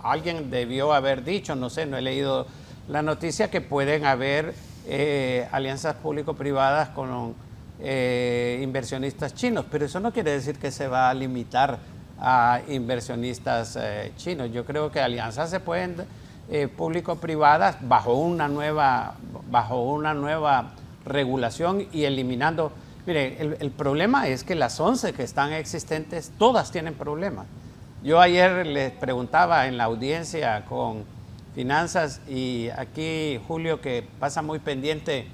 alguien debió haber dicho, no sé, no he leído la noticia, que pueden haber alianzas público-privadas con inversionistas chinos, pero eso no quiere decir que se va a limitar a inversionistas chinos. Yo creo que alianzas se pueden público-privadas bajo una nueva regulación y eliminando. Mire, el problema es que las 11 que están existentes, todas tienen problemas. Yo ayer les preguntaba en la audiencia con Finanzas, y aquí Julio, que pasa muy pendiente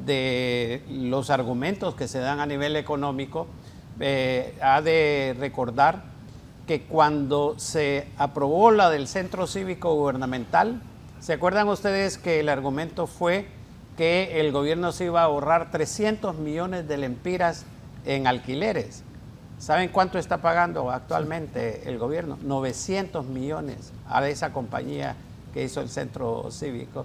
de los argumentos que se dan a nivel económico, ha de recordar que cuando se aprobó la del Centro Cívico Gubernamental, ¿se acuerdan ustedes que el argumento fue que el gobierno se iba a ahorrar 300 millones de lempiras en alquileres? ¿Saben cuánto está pagando actualmente el gobierno? 900 millones a esa compañía que hizo el Centro Cívico.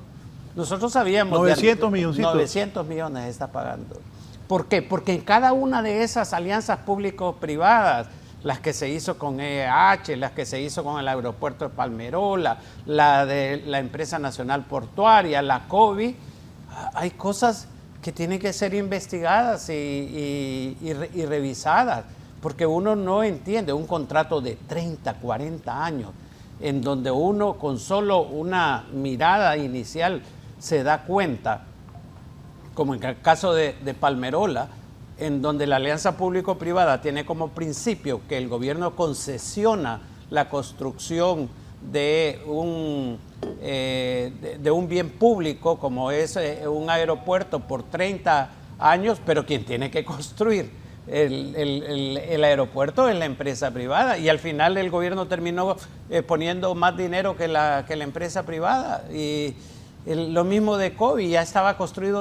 Nosotros sabíamos... 900 milloncitos. 900 millones está pagando. ¿Por qué? Porque en cada una de esas alianzas público-privadas, las que se hizo con EH, las que se hizo con el aeropuerto de Palmerola, la de la empresa nacional portuaria, la COVID, hay cosas que tienen que ser investigadas y revisadas, porque uno no entiende un contrato de 30, 40 años, en donde uno con solo una mirada inicial se da cuenta, como en el caso de Palmerola, en donde la alianza público-privada tiene como principio que el gobierno concesiona la construcción de un bien público, como es un aeropuerto, por 30 años, pero quien tiene que construir el aeropuerto es la empresa privada, y al final el gobierno terminó poniendo más dinero que la empresa privada. Y lo mismo de COVID, ya estaba construida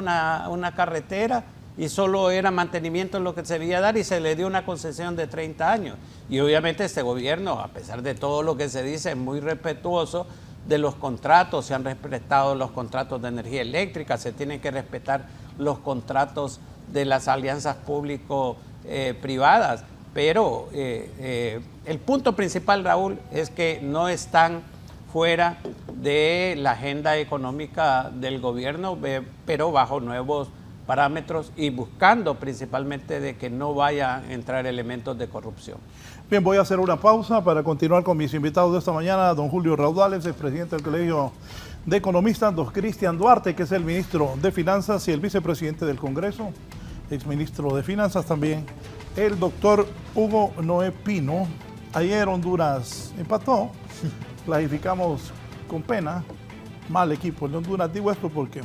una carretera y solo era mantenimiento lo que se debía dar, y se le dio una concesión de 30 años. Y obviamente este gobierno, a pesar de todo lo que se dice, es muy respetuoso de los contratos. Se han respetado los contratos de energía eléctrica, se tienen que respetar los contratos de las alianzas público-privadas. Pero el punto principal, Raúl, es que no están fuera de la agenda económica del gobierno, pero bajo nuevos parámetros y buscando principalmente de que no vayan a entrar elementos de corrupción. Bien, voy a hacer una pausa para continuar con mis invitados de esta mañana, don Julio Raudales, el presidente del Colegio de Economistas, don Cristian Duarte, que es el ministro de Finanzas y el vicepresidente del Congreso, exministro de Finanzas también, el doctor Hugo Noé Pino. Ayer Honduras empató, clasificamos con pena, mal equipo de Honduras. Digo esto porque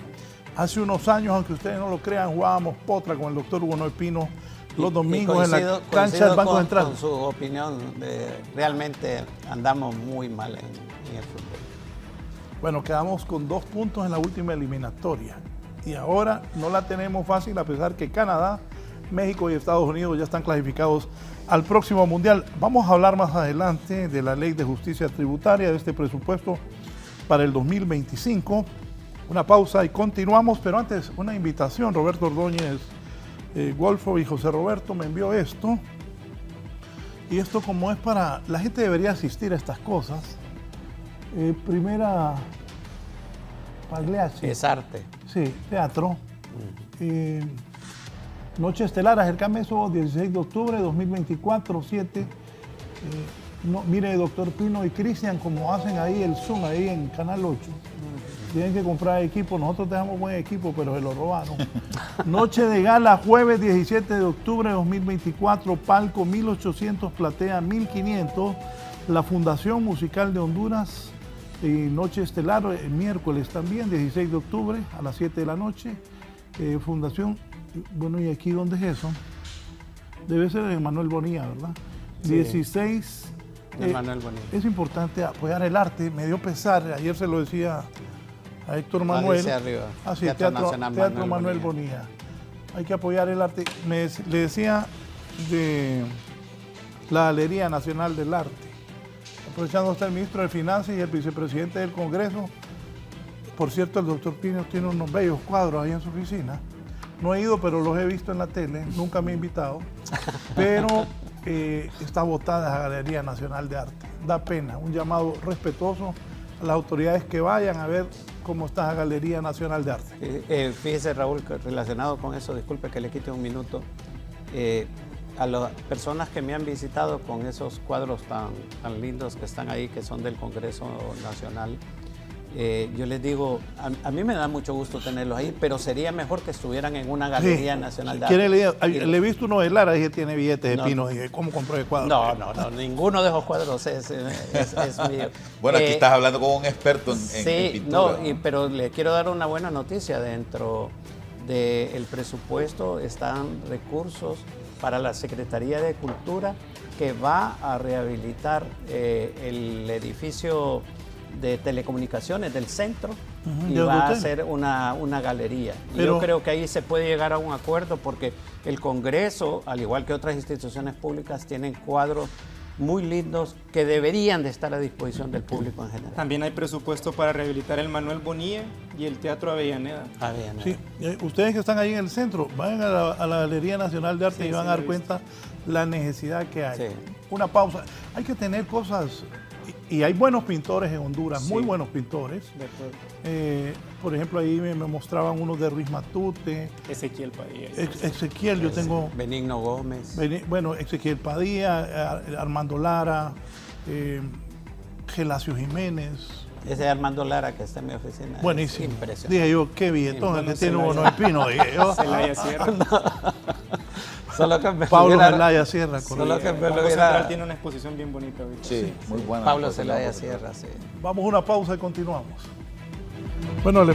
hace unos años, aunque ustedes no lo crean, jugábamos potra con el doctor Hugo Noé Pino los domingos en la cancha del Banco Central. Con su opinión, realmente andamos muy mal en el fútbol. Bueno, quedamos con 2 puntos en la última eliminatoria y ahora no la tenemos fácil, a pesar que Canadá, México y Estados Unidos ya están clasificados al próximo Mundial. Vamos a hablar más adelante de la Ley de Justicia Tributaria, de este presupuesto para el 2025. Una pausa y continuamos, pero antes una invitación. Roberto Ordóñez Golfo y José Roberto me envió esto. Y esto, como es para... La gente debería asistir a estas cosas. Primera Pagliacci. Es arte. Sí, teatro. Noche Estelar, acercame eso, 16 de octubre de 2024, 7. No, mire, doctor Pino y Cristian, como hacen ahí el Zoom, ahí en Canal 8. Tienen que comprar equipo. Nosotros dejamos buen equipo, pero se lo robaron. Noche de gala, jueves 17 de octubre de 2024, palco 1800, platea 1500. La Fundación Musical de Honduras. Noche Estelar, miércoles también, 16 de octubre a las 7 de la noche. Fundación, bueno, ¿y aquí dónde es eso? Debe ser de Manuel Bonilla, ¿verdad? Sí. 16 de Manuel Bonilla. Es importante apoyar el arte, me dio pesar, ayer se lo decía a Héctor Manuel. Sí, Teatro Manuel Bonilla. Hay que apoyar el arte. Le decía de la Galería Nacional del Arte. Aprovechando hasta el ministro de Finanzas y el vicepresidente del Congreso. Por cierto, el doctor Pino tiene unos bellos cuadros ahí en su oficina. No he ido, pero los he visto en la tele, nunca me he invitado. Pero está votada esa Galería Nacional de Arte. Da pena, un llamado respetuoso a las autoridades que vayan a ver cómo está la Galería Nacional de Arte. Fíjese, Raúl, que relacionado con eso, disculpe que le quite un minuto, a las personas que me han visitado con esos cuadros tan lindos que están ahí, que son del Congreso Nacional, yo les digo, a mí me da mucho gusto tenerlos ahí, pero sería mejor que estuvieran en una Galería Nacional de Arte. Le he visto uno de Lara, dije, tiene billetes de Pino, dije, ¿cómo compró el cuadro? No, ninguno de esos cuadros es mío. Bueno, aquí estás hablando con un experto en pintura. Pero le quiero dar una buena noticia. Dentro del presupuesto están recursos para la Secretaría de Cultura, que va a rehabilitar el edificio de telecomunicaciones del centro y va a hacer una galería. Pero yo creo que ahí se puede llegar a un acuerdo, porque el Congreso, al igual que otras instituciones públicas, tienen cuadros muy lindos que deberían de estar a disposición del público en general. También hay presupuesto para rehabilitar el Manuel Bonilla y el Teatro Avellaneda. Sí, ustedes que están ahí en el centro, vayan a la Galería Nacional de Arte y van a dar cuenta la necesidad que hay. Sí. Una pausa. Hay que tener cosas... Y hay buenos pintores en Honduras, muy buenos pintores. Por ejemplo, ahí me mostraban unos de Ruiz Matute. Ezequiel Padilla. Ezequiel, yo tengo... Benigno Gómez. Ezequiel Padilla, Armando Lara, Gelacio Jiménez. Ese Armando Lara que está en mi oficina. Buenísimo. Impresionante. Dije yo, qué billetón, que tiene uno de Pino. Dije yo. Celaya Sierra. Pablo Celaya Sierra. Solo que Central tiene una exposición bien bonita. Sí, muy buena. Pablo Celaya Sierra, sí. Vamos a una pausa y continuamos. Bueno,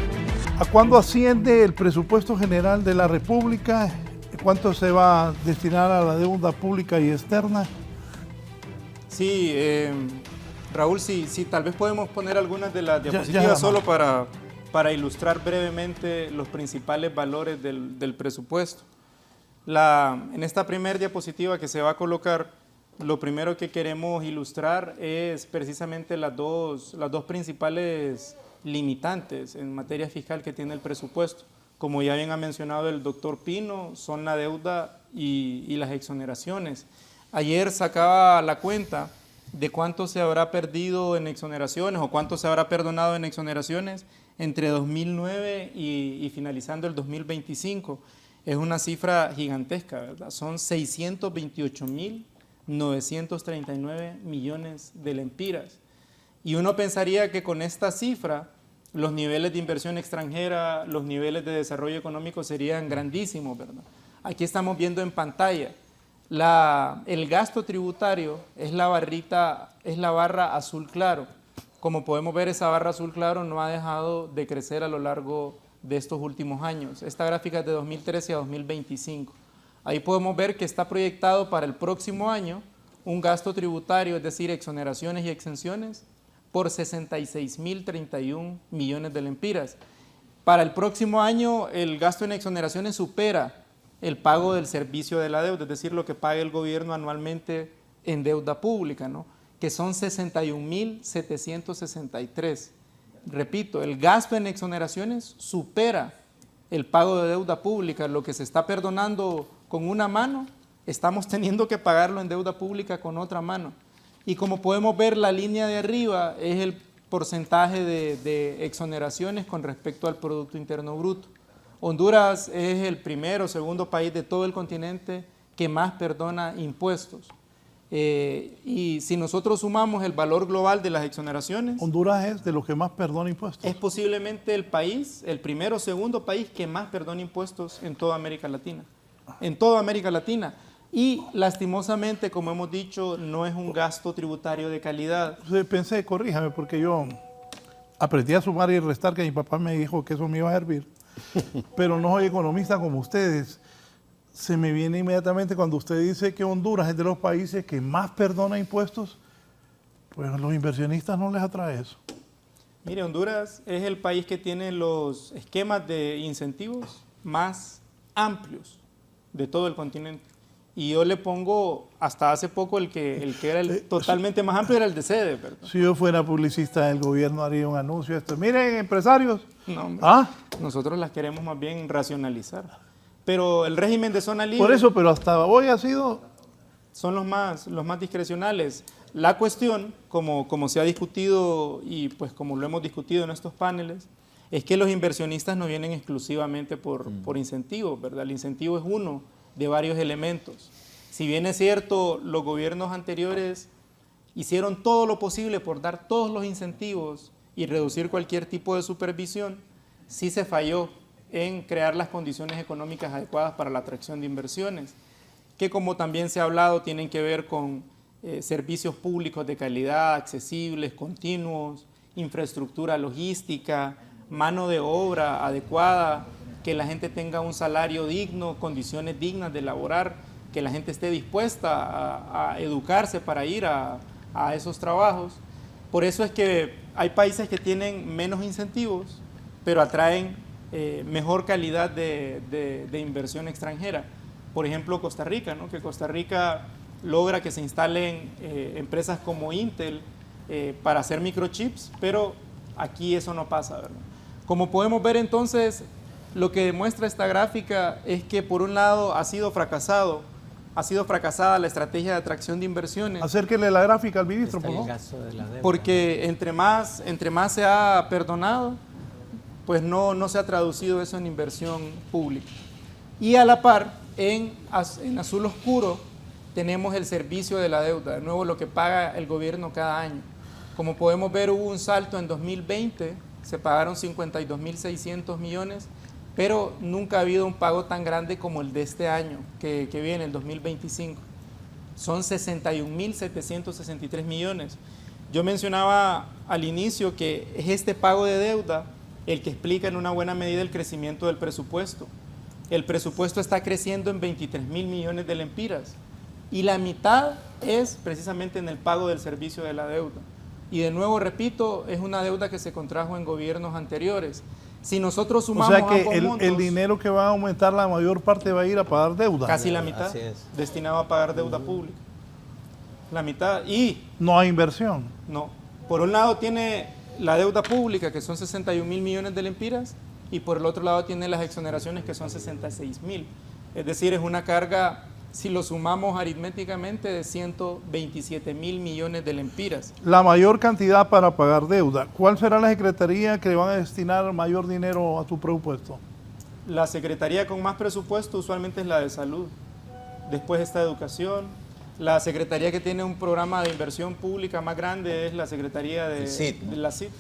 ¿a cuándo asciende el presupuesto general de la República? ¿Cuánto se va a destinar a la deuda pública y externa? Sí, Raúl, sí, tal vez podemos poner algunas de las diapositivas solo para ilustrar brevemente los principales valores del presupuesto. En esta primera diapositiva que se va a colocar, lo primero que queremos ilustrar es precisamente las dos principales limitantes en materia fiscal que tiene el presupuesto. Como ya bien ha mencionado el doctor Pino, son la deuda y las exoneraciones. Ayer sacaba la cuenta de cuánto se habrá perdido en exoneraciones o cuánto se habrá perdonado en exoneraciones entre 2009 y finalizando el 2025. Es una cifra gigantesca, ¿verdad? Son 628.939 millones de lempiras. Y uno pensaría que con esta cifra los niveles de inversión extranjera, los niveles de desarrollo económico serían grandísimos, ¿verdad? Aquí estamos viendo en pantalla, el gasto tributario es la barra azul claro. Como podemos ver, esa barra azul claro no ha dejado de crecer a lo largo de estos últimos años. Esta gráfica es de 2013 a 2025. Ahí podemos ver que está proyectado para el próximo año un gasto tributario, es decir, exoneraciones y exenciones, por 66.031 millones de lempiras. Para el próximo año, el gasto en exoneraciones supera el pago del servicio de la deuda, es decir, lo que paga el gobierno anualmente en deuda pública, ¿no? Que son 61.763. repito, el gasto en exoneraciones supera el pago de deuda pública. Lo que se está perdonando con una mano, estamos teniendo que pagarlo en deuda pública con otra mano. Y como podemos ver, la línea de arriba es el porcentaje de exoneraciones con respecto al Producto Interno Bruto. Honduras es el primero o segundo país de todo el continente que más perdona impuestos. Y si nosotros sumamos el valor global de las exoneraciones, Honduras es de los que más perdona impuestos. es posiblemente el país, el primero o segundo país que más perdona impuestos en toda América Latina. En toda América Latina. Y lastimosamente, como hemos dicho, no es un gasto tributario de calidad. Entonces pensé, corríjame, porque yo aprendí a sumar y restar, que mi papá me dijo que eso me iba a servir, pero no soy economista como ustedes. Se me viene inmediatamente cuando usted dice que Honduras es de los países que más perdona impuestos, pues a los inversionistas no les atrae eso. Mire, Honduras es el país que tiene los esquemas de incentivos más amplios de todo el continente. Y yo le pongo, hasta hace poco, el que era totalmente más amplio era el de sede, ¿verdad? Si yo fuera publicista del gobierno haría un anuncio esto. Miren, empresarios. No, hombre, ¿Ah? nosotros las queremos más bien racionalizar. Pero el régimen de zona libre... Por eso, pero hasta hoy ha sido... son los más discrecionales. La cuestión, como se ha discutido y pues como lo hemos discutido en estos paneles, es que los inversionistas no vienen exclusivamente por incentivos, ¿verdad? El incentivo es uno de varios elementos. Si bien es cierto, los gobiernos anteriores hicieron todo lo posible por dar todos los incentivos y reducir cualquier tipo de supervisión, sí se falló en crear las condiciones económicas adecuadas para la atracción de inversiones, que como también se ha hablado tienen que ver con servicios públicos de calidad, accesibles, continuos, infraestructura logística, mano de obra adecuada, que la gente tenga un salario digno, condiciones dignas de laborar, que la gente esté dispuesta a educarse para ir a esos trabajos. Por eso es que hay países que tienen menos incentivos, pero atraen mejor calidad de inversión extranjera. Por ejemplo, Costa Rica, ¿no? Que Costa Rica logra que se instalen empresas como Intel para hacer microchips, pero aquí eso no pasa, ¿verdad? Como podemos ver entonces, lo que demuestra esta gráfica es que por un lado ha sido fracasada la estrategia de atracción de inversiones. Acérquele la gráfica al ministro, por favor. Porque entre más se ha perdonado, pues no se ha traducido eso en inversión pública. Y a la par, en azul oscuro, tenemos el servicio de la deuda, de nuevo lo que paga el gobierno cada año. Como podemos ver, hubo un salto en 2020, se pagaron 52.600 millones, pero nunca ha habido un pago tan grande como el de este año, que viene, el 2025. Son 61.763 millones. Yo mencionaba al inicio que es este pago de deuda el que explica en una buena medida el crecimiento del presupuesto. El presupuesto está creciendo en 23.000 millones de lempiras y la mitad es precisamente en el pago del servicio de la deuda. Y de nuevo, repito, es una deuda que se contrajo en gobiernos anteriores. Si nosotros sumamos o sea que ambos montos, el dinero que va a aumentar, la mayor parte va a ir a pagar deuda. casi la mitad destinado a pagar deuda pública. La mitad. Y no hay inversión. no. Por un lado tiene la deuda pública, que son 61.000 millones de lempiras, y por el otro lado tiene las exoneraciones, que son 66.000. Es decir, es una carga, si lo sumamos aritméticamente, de 127.000 millones de lempiras. La mayor cantidad para pagar deuda. ¿Cuál será la secretaría que le van a destinar mayor dinero a su presupuesto? La secretaría con más presupuesto usualmente es la de salud. Después está educación. La secretaría que tiene un programa de inversión pública más grande es la secretaría de la CID.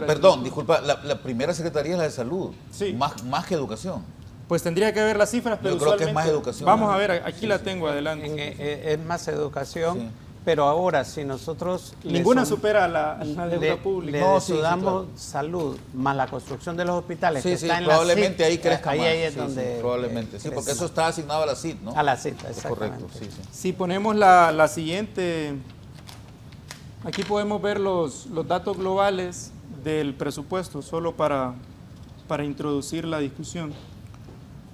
Perdón, disculpa, la primera secretaría es la de salud, sí. más que educación. Pues tendría que ver las cifras, pero yo creo que es más educación. Vamos a ver, aquí la tengo, adelante. Es más educación, sí. Pero ahora si nosotros... Ninguna supera la deuda pública. Le sudamos salud, más la construcción de los hospitales, sí, que sí, está en probablemente la CID, ahí crezca más. Ahí es sí, donde... Sí, probablemente, sí, porque eso está asignado a la CID, ¿no? A la CID, exactamente. Correcto, sí, sí. Si ponemos la siguiente, aquí podemos ver los datos globales del presupuesto, solo para introducir la discusión.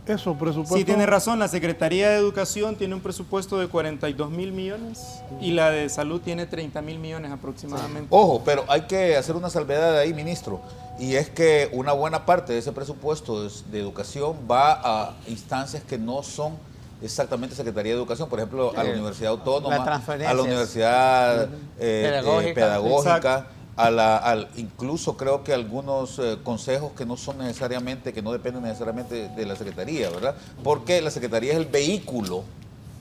Eso, presupuesto. Sí, tiene razón, la Secretaría de Educación tiene un presupuesto de 42.000 millones y la de Salud tiene 30.000 millones aproximadamente. Ojo, pero hay que hacer una salvedad ahí, ministro, y es que una buena parte de ese presupuesto de educación va a instancias que no son exactamente Secretaría de Educación, por ejemplo, a la Universidad Autónoma, a la Universidad Pedagógica, incluso creo que algunos consejos que no son necesariamente, que no dependen necesariamente de la Secretaría, ¿verdad? Porque la Secretaría es el vehículo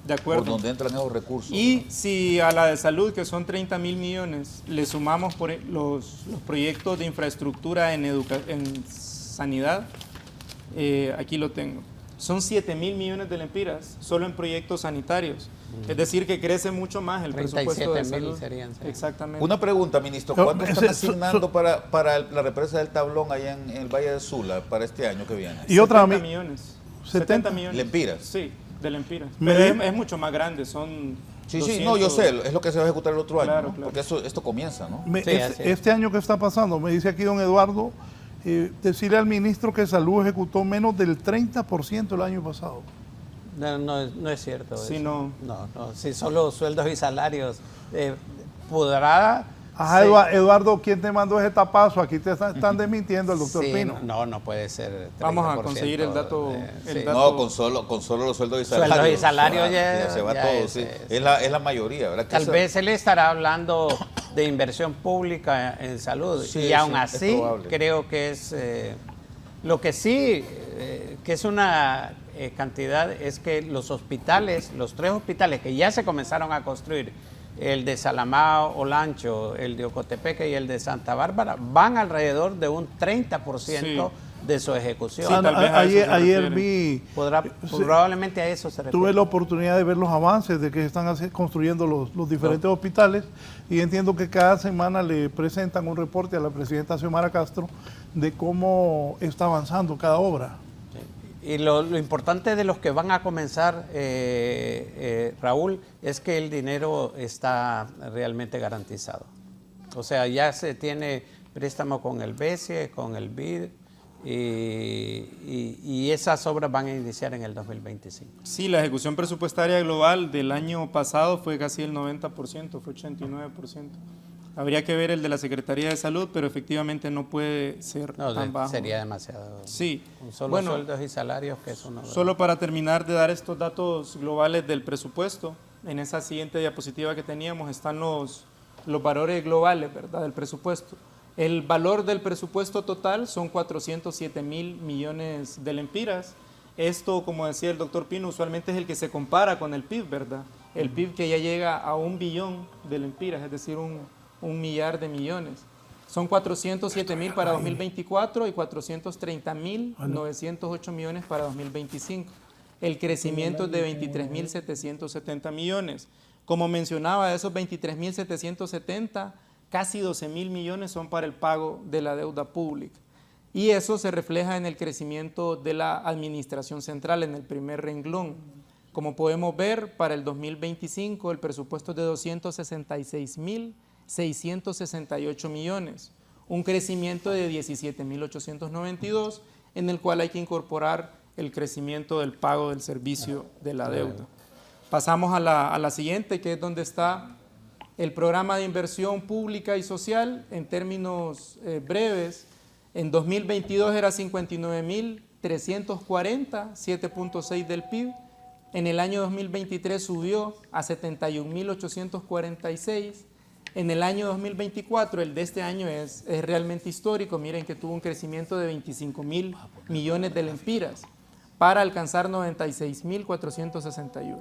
de acuerdo, por donde entran esos recursos. Y si a la de Salud, que son 30.000 millones, le sumamos por los proyectos de infraestructura en sanidad, aquí lo tengo. Son 7.000 millones de lempiras solo en proyectos sanitarios. Es decir, que crece mucho más el presupuesto de salud. Serían, sí. Exactamente. Una pregunta, ministro. ¿Cuánto están asignando para la represa del Tablón allá en el Valle de Sula para este año que viene? Y otra 70 millones. 70 millones. ¿Lempiras? Sí, de lempiras. Pero es mucho más grande, son... Sí, 200. Sí, no, yo sé, es lo que se va a ejecutar el otro año, Claro, ¿no? claro. Porque esto comienza, ¿no? Este año que está pasando, me dice aquí don Eduardo, decirle al ministro que Salud ejecutó menos del 30% el año pasado. No es cierto. Sí, eso. no. No, si solo sueldos y salarios podrá... Ajá, Eduardo, ¿quién te mandó ese tapazo? Aquí te están desmintiendo el doctor Pino. No puede ser 30%. Vamos a conseguir el dato. Sí. No, con solo los sueldos y salarios. Sueldos y salarios ya se va ya todo, es, sí. es. Es la mayoría, ¿verdad? Tal vez él estará hablando de inversión pública en salud. Sí, y aún sí, es así, probable. creo que es... lo que sí, que es una cantidad, es que los hospitales, los 3 hospitales que ya se comenzaron a construir, el de Salamao, Olancho, el de Ocotepeque y el de Santa Bárbara, van alrededor de un 30% de su ejecución. Sí, tal vez a eso se ayer refiere. vi, Probablemente a eso se refiere. tuve la oportunidad de ver los avances de que están construyendo los diferentes hospitales y entiendo que cada semana le presentan un reporte a la presidenta Xiomara Castro de cómo está avanzando cada obra. Y lo importante de los que van a comenzar, Raúl, es que el dinero está realmente garantizado. O sea, ya se tiene préstamo con el BESIE, con el BID, y esas obras van a iniciar en el 2025. Sí, la ejecución presupuestaria global del año pasado fue casi el 90%, fue 89%. Habría que ver el de la Secretaría de Salud, pero efectivamente no puede ser tan bajo. Sería demasiado. Sí. Con solo sueldos y salarios, que eso no... Solo para terminar de dar estos datos globales del presupuesto, en esa siguiente diapositiva que teníamos están los valores globales, ¿verdad?, del presupuesto. El valor del presupuesto total son 407.000 millones de lempiras. Esto, como decía el doctor Pino, usualmente es el que se compara con el PIB, ¿verdad? El PIB que ya llega a 1 billón de lempiras, es decir, un millar de millones. Son 407.000 para 2024 y 430.908 millones para 2025. El crecimiento es de 23.770 millones. Como mencionaba, de esos 23.770, casi 12.000 millones son para el pago de la deuda pública. Y eso se refleja en el crecimiento de la administración central, en el primer renglón. Como podemos ver, para el 2025 el presupuesto es de 266.668 millones, un crecimiento de 17.892, en el cual hay que incorporar el crecimiento del pago del servicio de la deuda. Pasamos a la siguiente, que es donde está el programa de inversión pública y social. En términos breves, en 2022 era 59.340, 7.6 del PIB. En el año 2023 subió a 71.846. En el año 2024, el de este año es realmente histórico. Miren que tuvo un crecimiento de 25.000 millones de lempiras para alcanzar 96.461.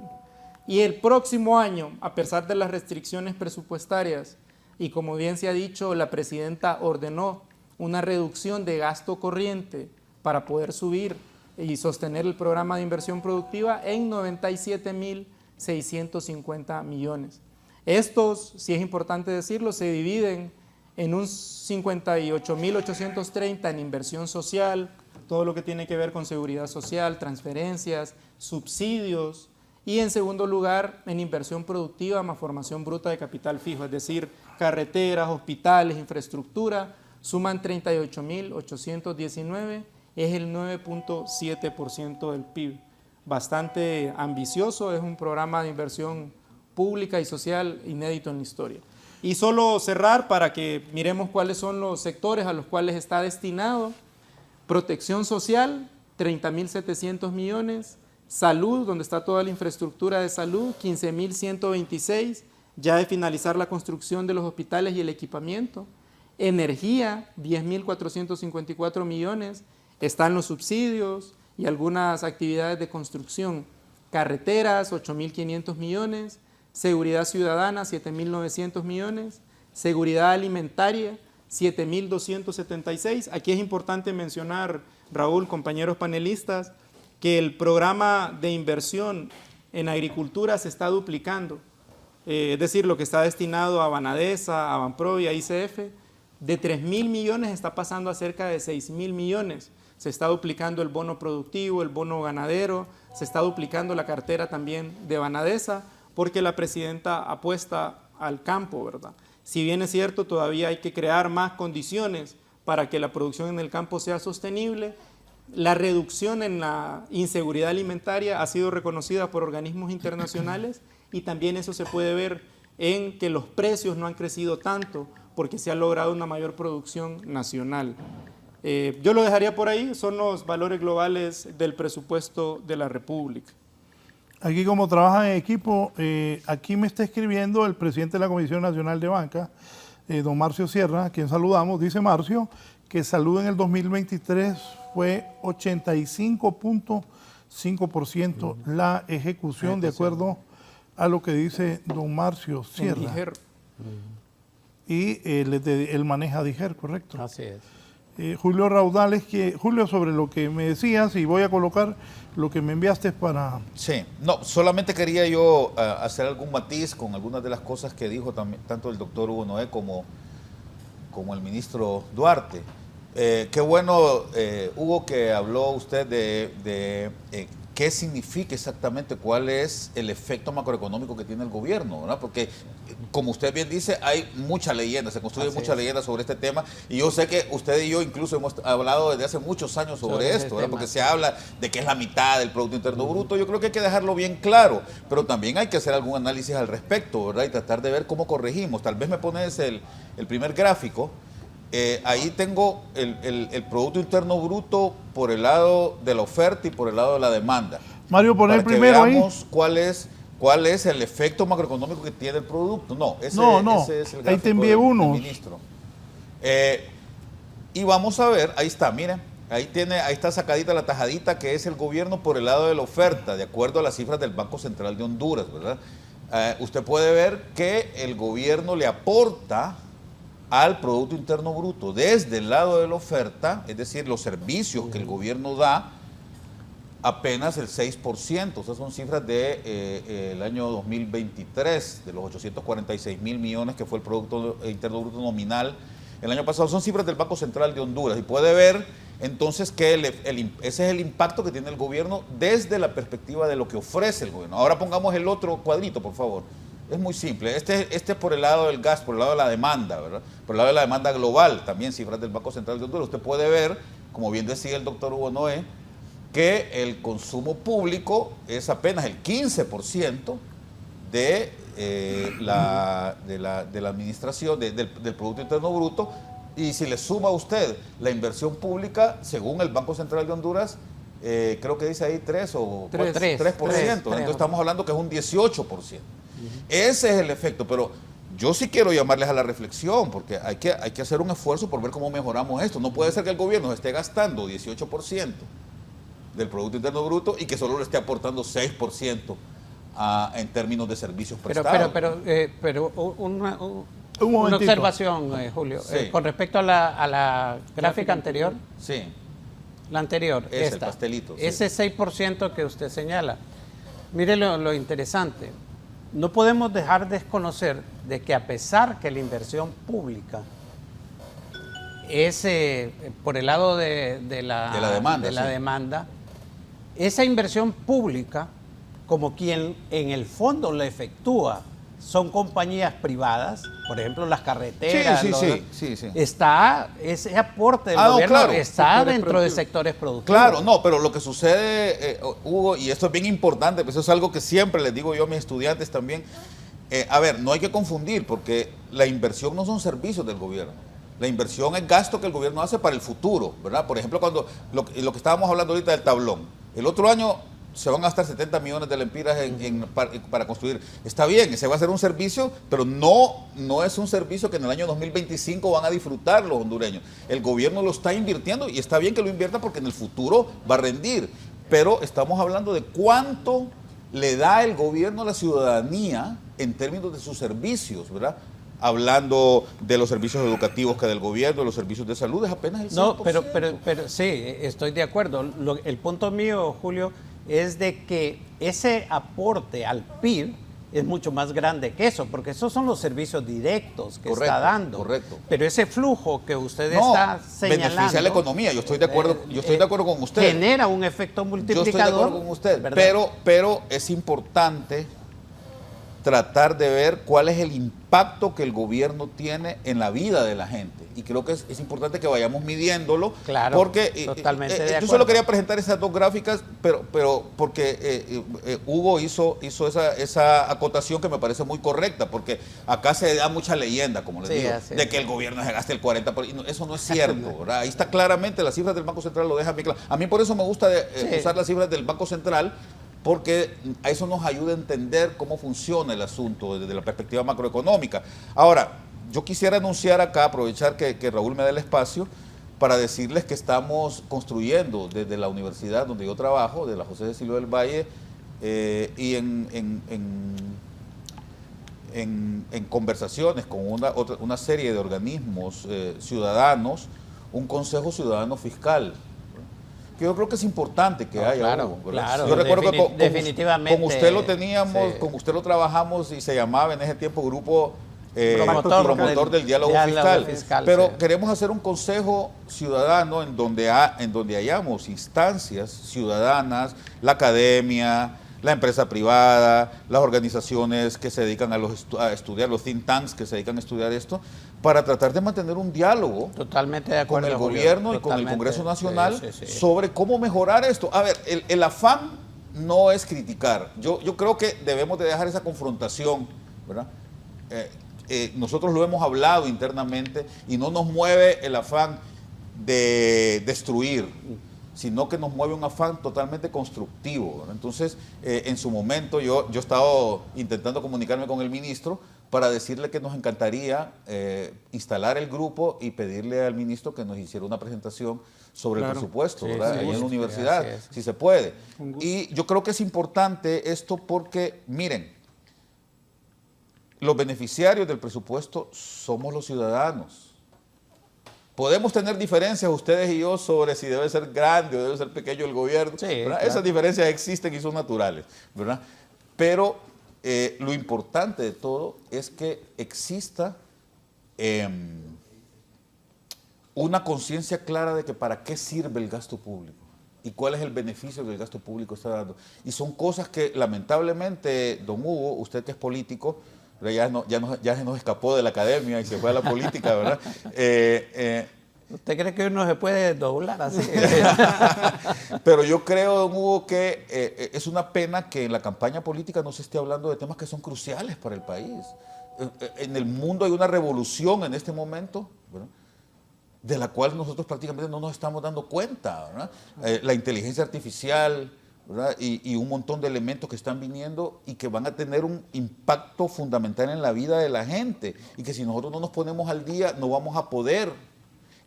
Y el próximo año, a pesar de las restricciones presupuestarias, y como bien se ha dicho, la presidenta ordenó una reducción de gasto corriente para poder subir y sostener el programa de inversión productiva en 97.650 millones. Estos, sí es importante decirlo, se dividen en un 58.830 en inversión social, todo lo que tiene que ver con seguridad social, transferencias, subsidios, y en segundo lugar en inversión productiva más formación bruta de capital fijo, es decir, carreteras, hospitales, infraestructura, suman 38.819, es el 9.7% del PIB. Bastante ambicioso, es un programa de inversión pública y social inédito en la historia. Y solo cerrar para que miremos cuáles son los sectores a los cuales está destinado. Protección social, 30.700 millones. Salud, donde está toda la infraestructura de salud, 15.126, ya de finalizar la construcción de los hospitales y el equipamiento. Energía, 10.454 millones, están los subsidios y algunas actividades de construcción. Carreteras, 8.500 millones, seguridad ciudadana, 7.900 millones, seguridad alimentaria, 7.276. Aquí es importante mencionar, Raúl, compañeros panelistas, que el programa de inversión en agricultura se está duplicando. Es decir, lo que está destinado a Banadesa, a Banpro y a ICF, de 3.000 millones está pasando a cerca de 6.000 millones. Se está duplicando el bono productivo, el bono ganadero, se está duplicando la cartera también de Banadesa, porque la presidenta apuesta al campo, ¿verdad? Si bien es cierto, todavía hay que crear más condiciones para que la producción en el campo sea sostenible. La reducción en la inseguridad alimentaria ha sido reconocida por organismos internacionales y también eso se puede ver en que los precios no han crecido tanto porque se ha logrado una mayor producción nacional. Yo lo dejaría por ahí, son los valores globales del presupuesto de la República. Aquí como trabajan en equipo, aquí me está escribiendo el presidente de la Comisión Nacional de Banca, don Marcio Sierra, a quien saludamos. Dice Marcio que salud en el 2023 fue 85.5% la ejecución, de acuerdo a lo que dice don Marcio Sierra. Y él maneja DIGER, ¿correcto? Así es. Julio Raudales, Julio, sobre lo que me decías, y voy a colocar lo que me enviaste para... Sí, no, solamente quería yo hacer algún matiz con algunas de las cosas que dijo también, tanto el doctor Hugo Noé como el ministro Duarte. Qué bueno, Hugo, que habló usted de qué significa exactamente, cuál es el efecto macroeconómico que tiene el gobierno, ¿verdad? Porque, como usted bien dice, hay mucha leyenda, se construye mucha leyenda sobre este tema, y yo sé que usted y yo incluso hemos hablado desde hace muchos años sobre esto, ¿verdad? Porque se habla de que es la mitad del Producto Interno Bruto. Yo creo que hay que dejarlo bien claro, pero también hay que hacer algún análisis al respecto, ¿verdad? Y tratar de ver cómo corregimos. Tal vez me pones el primer gráfico. Ahí tengo el Producto Interno Bruto por el lado de la oferta y por el lado de la demanda. Mario, poner primero ahí. Cuál es el efecto macroeconómico que tiene el producto. No, ese es el gráfico ahí te envié uno. del ministro. Y vamos a ver, ahí está, miren, ahí está sacadita la tajadita que es el gobierno por el lado de la oferta, de acuerdo a las cifras del Banco Central de Honduras, ¿verdad? Usted puede ver que el gobierno le aporta al Producto Interno Bruto desde el lado de la oferta, es decir, los servicios que el gobierno da, apenas el 6%. O sea, son cifras del año 2023, de los 846.000 millones que fue el Producto Interno Bruto nominal el año pasado. Son cifras del Banco Central de Honduras, y puede ver entonces que ese es el impacto que tiene el gobierno desde la perspectiva de lo que ofrece el gobierno. Ahora pongamos el otro cuadrito, por favor. Es muy simple. Este es por el lado del gas, por el lado de la demanda, ¿verdad? Por el lado de la demanda global, también cifras del Banco Central de Honduras. Usted puede ver, como bien decía el doctor Hugo Noé, que el consumo público es apenas el 15% de la administración del Producto Interno Bruto, y si le suma a usted la inversión pública, según el Banco Central de Honduras, creo que dice ahí 3%. Entonces estamos hablando que es un 18%. Ese es el efecto, pero yo sí quiero llamarles a la reflexión, porque hay que hacer un esfuerzo por ver cómo mejoramos esto. No puede ser que el gobierno esté gastando 18% del Producto Interno Bruto y que solo le esté aportando 6% en términos de servicios prestados. Pero una observación, Julio, Sí. Con respecto a la gráfica anterior. Sí. La anterior, El pastelito. Sí. Ese 6% que usted señala. Mire lo interesante. No podemos dejar de desconocer de que, a pesar que la inversión pública es por el lado de la demanda, esa inversión pública, como quien en el fondo la efectúa son compañías privadas, por ejemplo las carreteras, sí. está ese aporte del gobierno, claro. está dentro de sectores productivos. Claro, no, pero lo que sucede, Hugo, y esto es bien importante, pues eso es algo que siempre les digo yo a mis estudiantes también, a ver, no hay que confundir, porque la inversión no son servicios del gobierno. La inversión es gasto que el gobierno hace para el futuro, ¿verdad? Por ejemplo, cuando lo que estábamos hablando ahorita del tablón, el otro año se van a gastar 70 millones de lempiras para construir. Está bien, ese va a ser un servicio, pero no es un servicio que en el año 2025 van a disfrutar los hondureños. El gobierno lo está invirtiendo y está bien que lo invierta porque en el futuro va a rendir. Pero estamos hablando de cuánto le da el gobierno a la ciudadanía en términos de sus servicios, ¿verdad? Hablando de los servicios educativos que del gobierno, de los servicios de salud, es apenas el 5%. No, pero sí, estoy de acuerdo. El punto mío, Julio, es de que ese aporte al PIB es mucho más grande que eso, porque esos son los servicios directos que está dando. Correcto. Pero ese flujo que usted está señalando beneficia a la economía. Yo estoy de acuerdo, con usted. Genera un efecto multiplicador. Yo estoy de acuerdo con usted, pero es importante tratar de ver cuál es el impacto que el gobierno tiene en la vida de la gente. Y creo que es importante que vayamos midiéndolo. Claro, porque totalmente de acuerdo. yo solo quería presentar esas dos gráficas, pero porque Hugo hizo esa acotación que me parece muy correcta, porque acá se da mucha leyenda, como les digo, de que el gobierno se gaste el 40%. Eso no es cierto, ¿verdad? Ahí está claramente, las cifras del Banco Central lo dejan bien claro. A mí por eso me gusta usar las cifras del Banco Central, porque a eso nos ayuda a entender cómo funciona el asunto desde la perspectiva macroeconómica. Ahora, yo quisiera anunciar acá, aprovechar que Raúl me dé el espacio, para decirles que estamos construyendo desde la universidad donde yo trabajo, de la José de Silva del Valle, y en conversaciones con una serie de organismos ciudadanos, un Consejo Ciudadano Fiscal. Yo creo que es importante que haya claro, algo, claro, yo recuerdo que definitivamente, con usted lo teníamos, sí. Con usted lo trabajamos y se llamaba en ese tiempo Grupo promotor del diálogo fiscal. Pero queremos hacer un consejo ciudadano en donde hayamos instancias ciudadanas, la academia, la empresa privada, las organizaciones que se dedican a estudiar, los think tanks que se dedican a estudiar esto, para tratar de mantener un diálogo totalmente de acuerdo, con el gobierno y con el Congreso Nacional sobre cómo mejorar esto. A ver, el afán no es criticar. Yo creo que debemos de dejar esa confrontación, ¿verdad? Nosotros lo hemos hablado internamente y no nos mueve el afán de destruir, sino que nos mueve un afán totalmente constructivo, ¿verdad? Entonces, en su momento yo he estado intentando comunicarme con el ministro para decirle que nos encantaría instalar el grupo y pedirle al ministro que nos hiciera una presentación sobre el presupuesto, ¿verdad? Ahí en la universidad, si se puede. Y yo creo que es importante esto porque, miren, los beneficiarios del presupuesto somos los ciudadanos. Podemos tener diferencias ustedes y yo sobre si debe ser grande o debe ser pequeño el gobierno. Claro. Esas diferencias existen y son naturales, ¿verdad? Pero lo importante de todo es que exista una conciencia clara de que para qué sirve el gasto público y cuál es el beneficio que el gasto público está dando. Y son cosas que lamentablemente, don Hugo, usted que es político, ya se nos escapó de la academia y se fue a la política, ¿verdad? ¿Usted cree que uno se puede doblar así? Pero yo creo, don Hugo, que es una pena que en la campaña política no se esté hablando de temas que son cruciales para el país. En el mundo hay una revolución en este momento, ¿verdad?, de la cual nosotros prácticamente no nos estamos dando cuenta, ¿verdad? La inteligencia artificial, ¿verdad? Y un montón de elementos que están viniendo y que van a tener un impacto fundamental en la vida de la gente y que si nosotros no nos ponemos al día no vamos a poder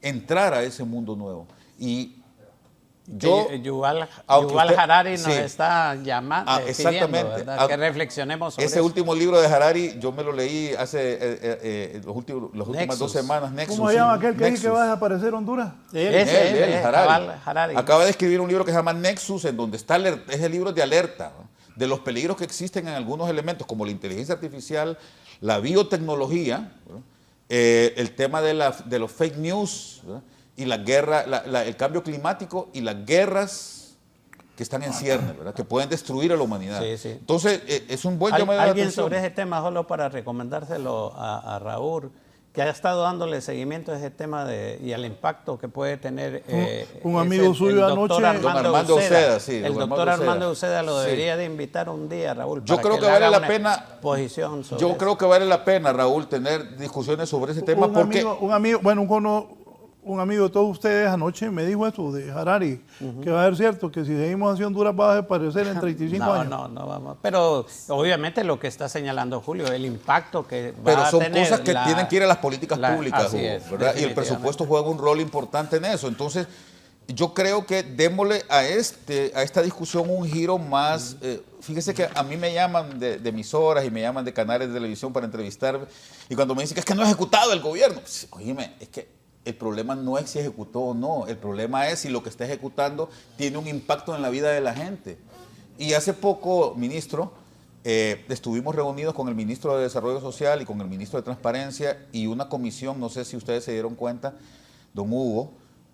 entrar a ese mundo nuevo. Y Yuval Harari nos está llamando, exactamente, pidiendo, que reflexionemos sobre ese eso. último libro de Harari, yo me lo leí hace las últimas 2 semanas. Nexus. ¿Cómo se llama aquel que dice que va a desaparecer Honduras? Harari. Acaba de escribir un libro que se llama Nexus, en donde está es el libro de alerta, ¿no?, de los peligros que existen en algunos elementos, como la inteligencia artificial, la biotecnología, ¿verdad?, el tema de los fake news, ¿verdad?, y la guerra, el cambio climático y las guerras que están en ciernes, ¿verdad? Que pueden destruir a la humanidad. Sí, sí. Entonces, es un buen llamado de Alguien atención. sobre ese tema, solo para recomendárselo a Raúl, que ha estado dándole seguimiento a ese tema y al impacto que puede tener un amigo suyo anoche, don Armando Uceda, sí, el don doctor Armando Armando Uceda lo Sí. debería de invitar un día, Raúl. Yo para creo que le vale haga la una pena. posición sobre Yo eso. creo que vale la pena, Raúl, tener discusiones sobre ese tema porque un amigo de todos ustedes anoche me dijo esto de Harari, que va a ser cierto que si seguimos así Honduras va a desaparecer en 35 años. No vamos. Pero obviamente lo que está señalando Julio, el impacto que va Pero a son tener cosas que tienen que ir a las políticas públicas, así Hugo, es, ¿verdad? Y el definitivamente. presupuesto juega un rol importante en eso. Entonces, yo creo que démosle a esta discusión un giro más. Fíjese que a mí me llaman de emisoras y me llaman de canales de televisión para entrevistarme. Y cuando me dicen que es que no ha ejecutado el gobierno, pues, oíme, es que el problema no es si ejecutó o no. El problema es si lo que está ejecutando tiene un impacto en la vida de la gente. Y hace poco, ministro, estuvimos reunidos con el ministro de Desarrollo Social y con el ministro de Transparencia y una comisión, no sé si ustedes se dieron cuenta, don Hugo,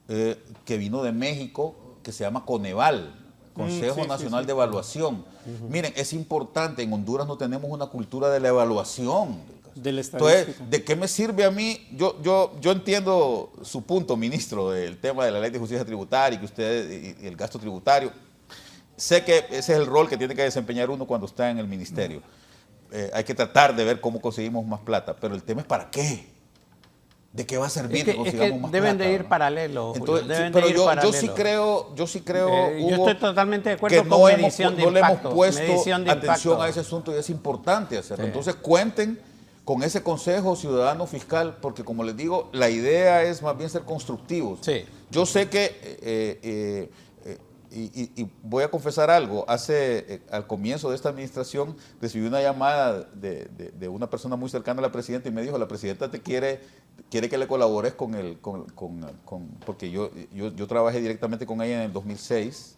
que vino de México, que se llama Coneval, Consejo Nacional de Evaluación. Miren, es importante, en Honduras no tenemos una cultura de la evaluación. Entonces, ¿de qué me sirve a mí? Yo entiendo su punto, ministro, del tema de la ley de justicia tributaria y que usted y el gasto tributario. Sé que ese es el rol que tiene que desempeñar uno cuando está en el ministerio. Hay que tratar de ver cómo conseguimos más plata, pero el tema es ¿para qué? ¿De qué va a servir que consigamos más deben plata? de ir paralelo. Entonces, deben pero de ir yo paralelo. sí creo, yo Hugo, estoy totalmente de acuerdo que con no medición de no le impacto. hemos puesto medición de atención impacto. a ese asunto y es importante hacerlo. Sí. Entonces cuenten con ese Consejo Ciudadano Fiscal, porque como les digo, la idea es más bien ser constructivos. Sí. Yo sé que, y voy a confesar algo, al comienzo de esta administración recibí una llamada de una persona muy cercana a la presidenta y me dijo, la presidenta te quiere que le colabores porque yo trabajé directamente con ella en el 2006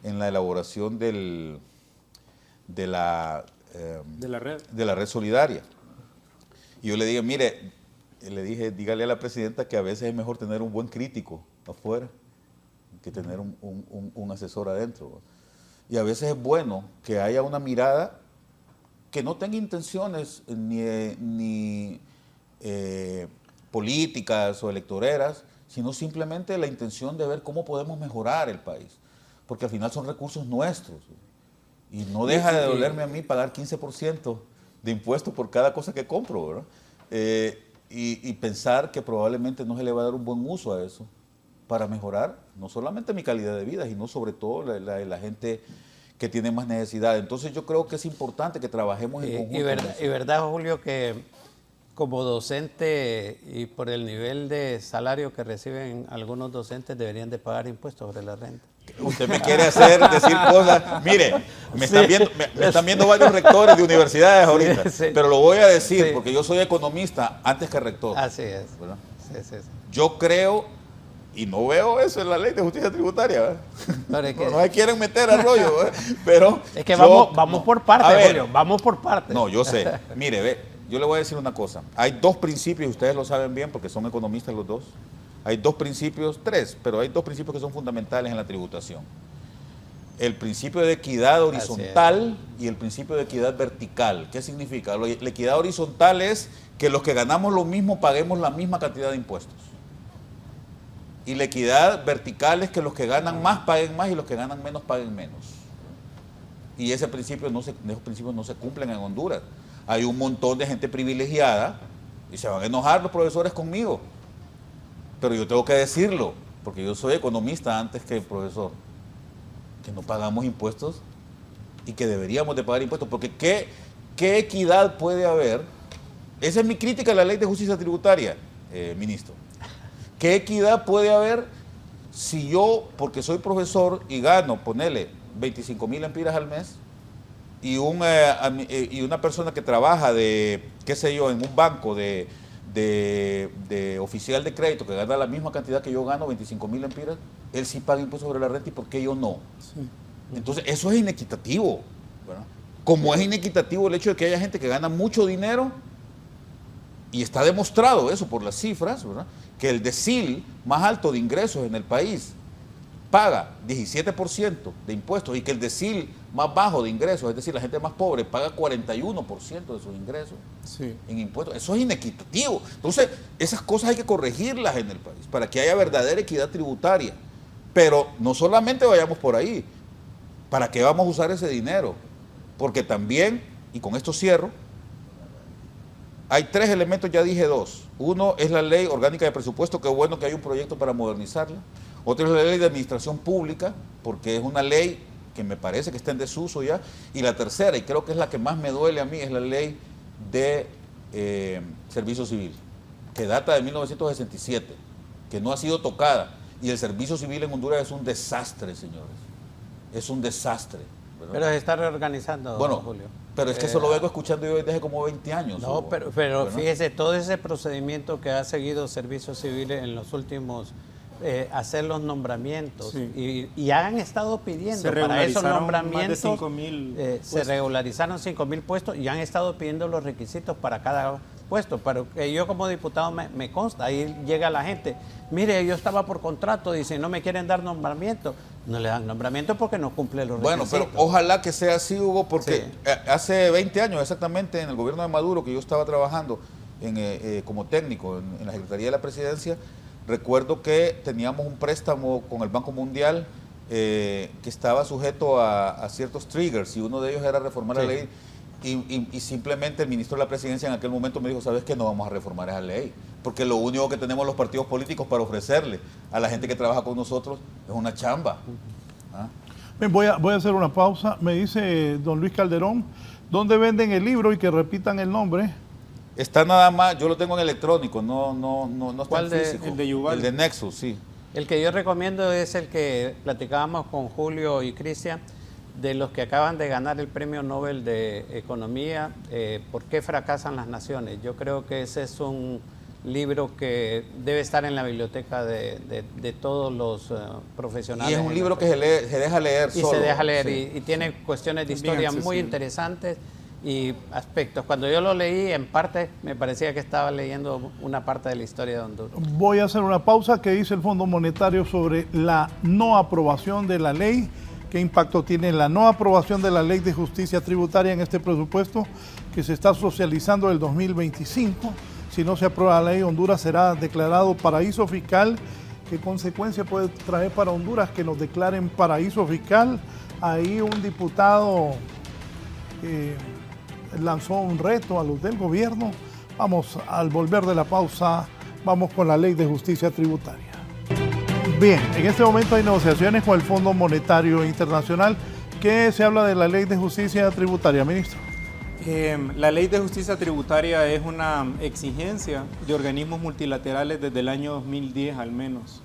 en la elaboración de la red solidaria. Y yo le dije, mire, dígale a la presidenta que a veces es mejor tener un buen crítico afuera que tener un asesor adentro. Y a veces es bueno que haya una mirada que no tenga intenciones ni políticas o electoreras, sino simplemente la intención de ver cómo podemos mejorar el país. Porque al final son recursos nuestros. Y no deja de dolerme a mí pagar 15% de impuestos por cada cosa que compro, ¿verdad? Y pensar que probablemente no se le va a dar un buen uso a eso para mejorar no solamente mi calidad de vida, sino sobre todo la gente que tiene más necesidad. Entonces yo creo que es importante que trabajemos en conjunto. Y verdad, Julio, que como docente y por el nivel de salario que reciben algunos docentes deberían de pagar impuestos sobre la renta. Usted me quiere hacer decir cosas. Mire, me están viendo varios rectores de universidades ahorita, Sí. pero lo voy a decir Sí. porque yo soy economista antes que rector. Así es. ¿Verdad? Sí. Yo creo, y no veo eso en la ley de justicia tributaria, ¿verdad? Pero es que, No se quieren meter al rollo, ¿verdad? Pero es que vamos por A partes, ver, Julio, vamos por partes. No, yo sé. Mire, ve, yo le voy a decir una cosa. Hay dos principios, ustedes lo saben bien porque son economistas los dos. Hay dos principios, tres, pero hay dos principios que son fundamentales en la tributación. El principio de equidad horizontal y el principio de equidad vertical. ¿Qué significa? La equidad horizontal es que los que ganamos lo mismo paguemos la misma cantidad de impuestos. Y la equidad vertical es que los que ganan más paguen más y los que ganan menos paguen menos. Y esos principios no se cumplen en Honduras. Hay un montón de gente privilegiada y se van a enojar los profesores conmigo. Pero yo tengo que decirlo, porque yo soy economista antes que profesor, que no pagamos impuestos y que deberíamos de pagar impuestos, porque ¿qué equidad puede haber? Esa es mi crítica a la ley de justicia tributaria, ministro. ¿Qué equidad puede haber si yo, porque soy profesor y gano, ponele 25,000 lempiras al mes, y una persona que trabaja de, qué sé yo, en un banco de oficial de crédito que gana la misma cantidad que yo gano, 25,000 lempiras, él sí paga impuestos sobre la renta y por qué yo no? Sí. Entonces eso es inequitativo, ¿verdad? Como es inequitativo el hecho de que haya gente que gana mucho dinero, y está demostrado eso por las cifras, ¿verdad? Que el decil más alto de ingresos en el país paga 17% de impuestos y que el decil más bajo de ingresos, es decir, la gente más pobre, paga 41% de sus ingresos en impuestos. Eso es inequitativo. Entonces, esas cosas hay que corregirlas en el país para que haya verdadera equidad tributaria. Pero no solamente vayamos por ahí. ¿Para qué vamos a usar ese dinero? Porque también, y con esto cierro, hay 3 elementos, ya dije 2. Uno es la ley orgánica de presupuesto, que es bueno que hay un proyecto para modernizarla. Otro es la ley de administración pública, porque es una ley que me parece que está en desuso ya. Y la tercera, y creo que es la que más me duele a mí, es la ley de servicio civil, que data de 1967, que no ha sido tocada. Y el servicio civil en Honduras es un desastre, señores. Es un desastre. ¿Verdad? Pero se está reorganizando, bueno, Julio. Pero es que eso lo vengo escuchando yo desde hace como 20 años. No, pero fíjese, todo ese procedimiento que ha seguido Servicio Civil en los últimos, hacer los nombramientos, y han estado pidiendo para esos nombramientos, más de 5,000 se regularizaron 5,000 puestos y han estado pidiendo los requisitos para cada puesto, pero yo como diputado me consta, ahí llega la gente, mire, yo estaba por contrato, dice, no me quieren dar nombramiento, no le dan nombramiento porque no cumple los requisitos. Bueno, pero ojalá que sea así, Hugo, porque hace 20 años exactamente, en el gobierno de Maduro, que yo estaba trabajando como técnico en la Secretaría de la Presidencia, recuerdo que teníamos un préstamo con el Banco Mundial que estaba sujeto a ciertos triggers, y uno de ellos era reformar la ley. Y simplemente el ministro de la Presidencia en aquel momento me dijo, ¿sabes qué? No vamos a reformar esa ley, porque lo único que tenemos los partidos políticos para ofrecerle a la gente que trabaja con nosotros es una chamba. ¿Ah? Bien, voy a hacer una pausa. Me dice don Luis Calderón, ¿dónde venden el libro? Y que repitan el nombre. Está nada más, yo lo tengo en electrónico, no está en físico. El de Yuval. El de Nexus, sí. El que yo recomiendo es el que platicábamos con Julio y Cristian, de los que acaban de ganar el Premio Nobel de Economía, ¿por qué fracasan las naciones? Yo creo que ese es un libro que debe estar en la biblioteca de todos los profesionales. Y es un libro que se deja leer y solo. Se deja leer, sí. y tiene cuestiones de historia muy interesantes y aspectos. Cuando yo lo leí, en parte, me parecía que estaba leyendo una parte de la historia de Honduras. Voy a hacer una pausa. ¿Qué dice el Fondo Monetario sobre la no aprobación de la ley? ¿Qué impacto tiene la no aprobación de la Ley de Justicia Tributaria en este presupuesto que se está socializando el 2025? Si no se aprueba la ley, Honduras será declarado paraíso fiscal. ¿Qué consecuencia puede traer para Honduras que nos declaren paraíso fiscal? Ahí un diputado lanzó un reto a los del gobierno. Vamos, al volver de la pausa, vamos con la Ley de Justicia Tributaria. Bien, en este momento hay negociaciones con el Fondo Monetario Internacional. ¿Qué se habla de la Ley de Justicia Tributaria, ministro? La Ley de Justicia Tributaria es una exigencia de organismos multilaterales desde el año 2010 al menos.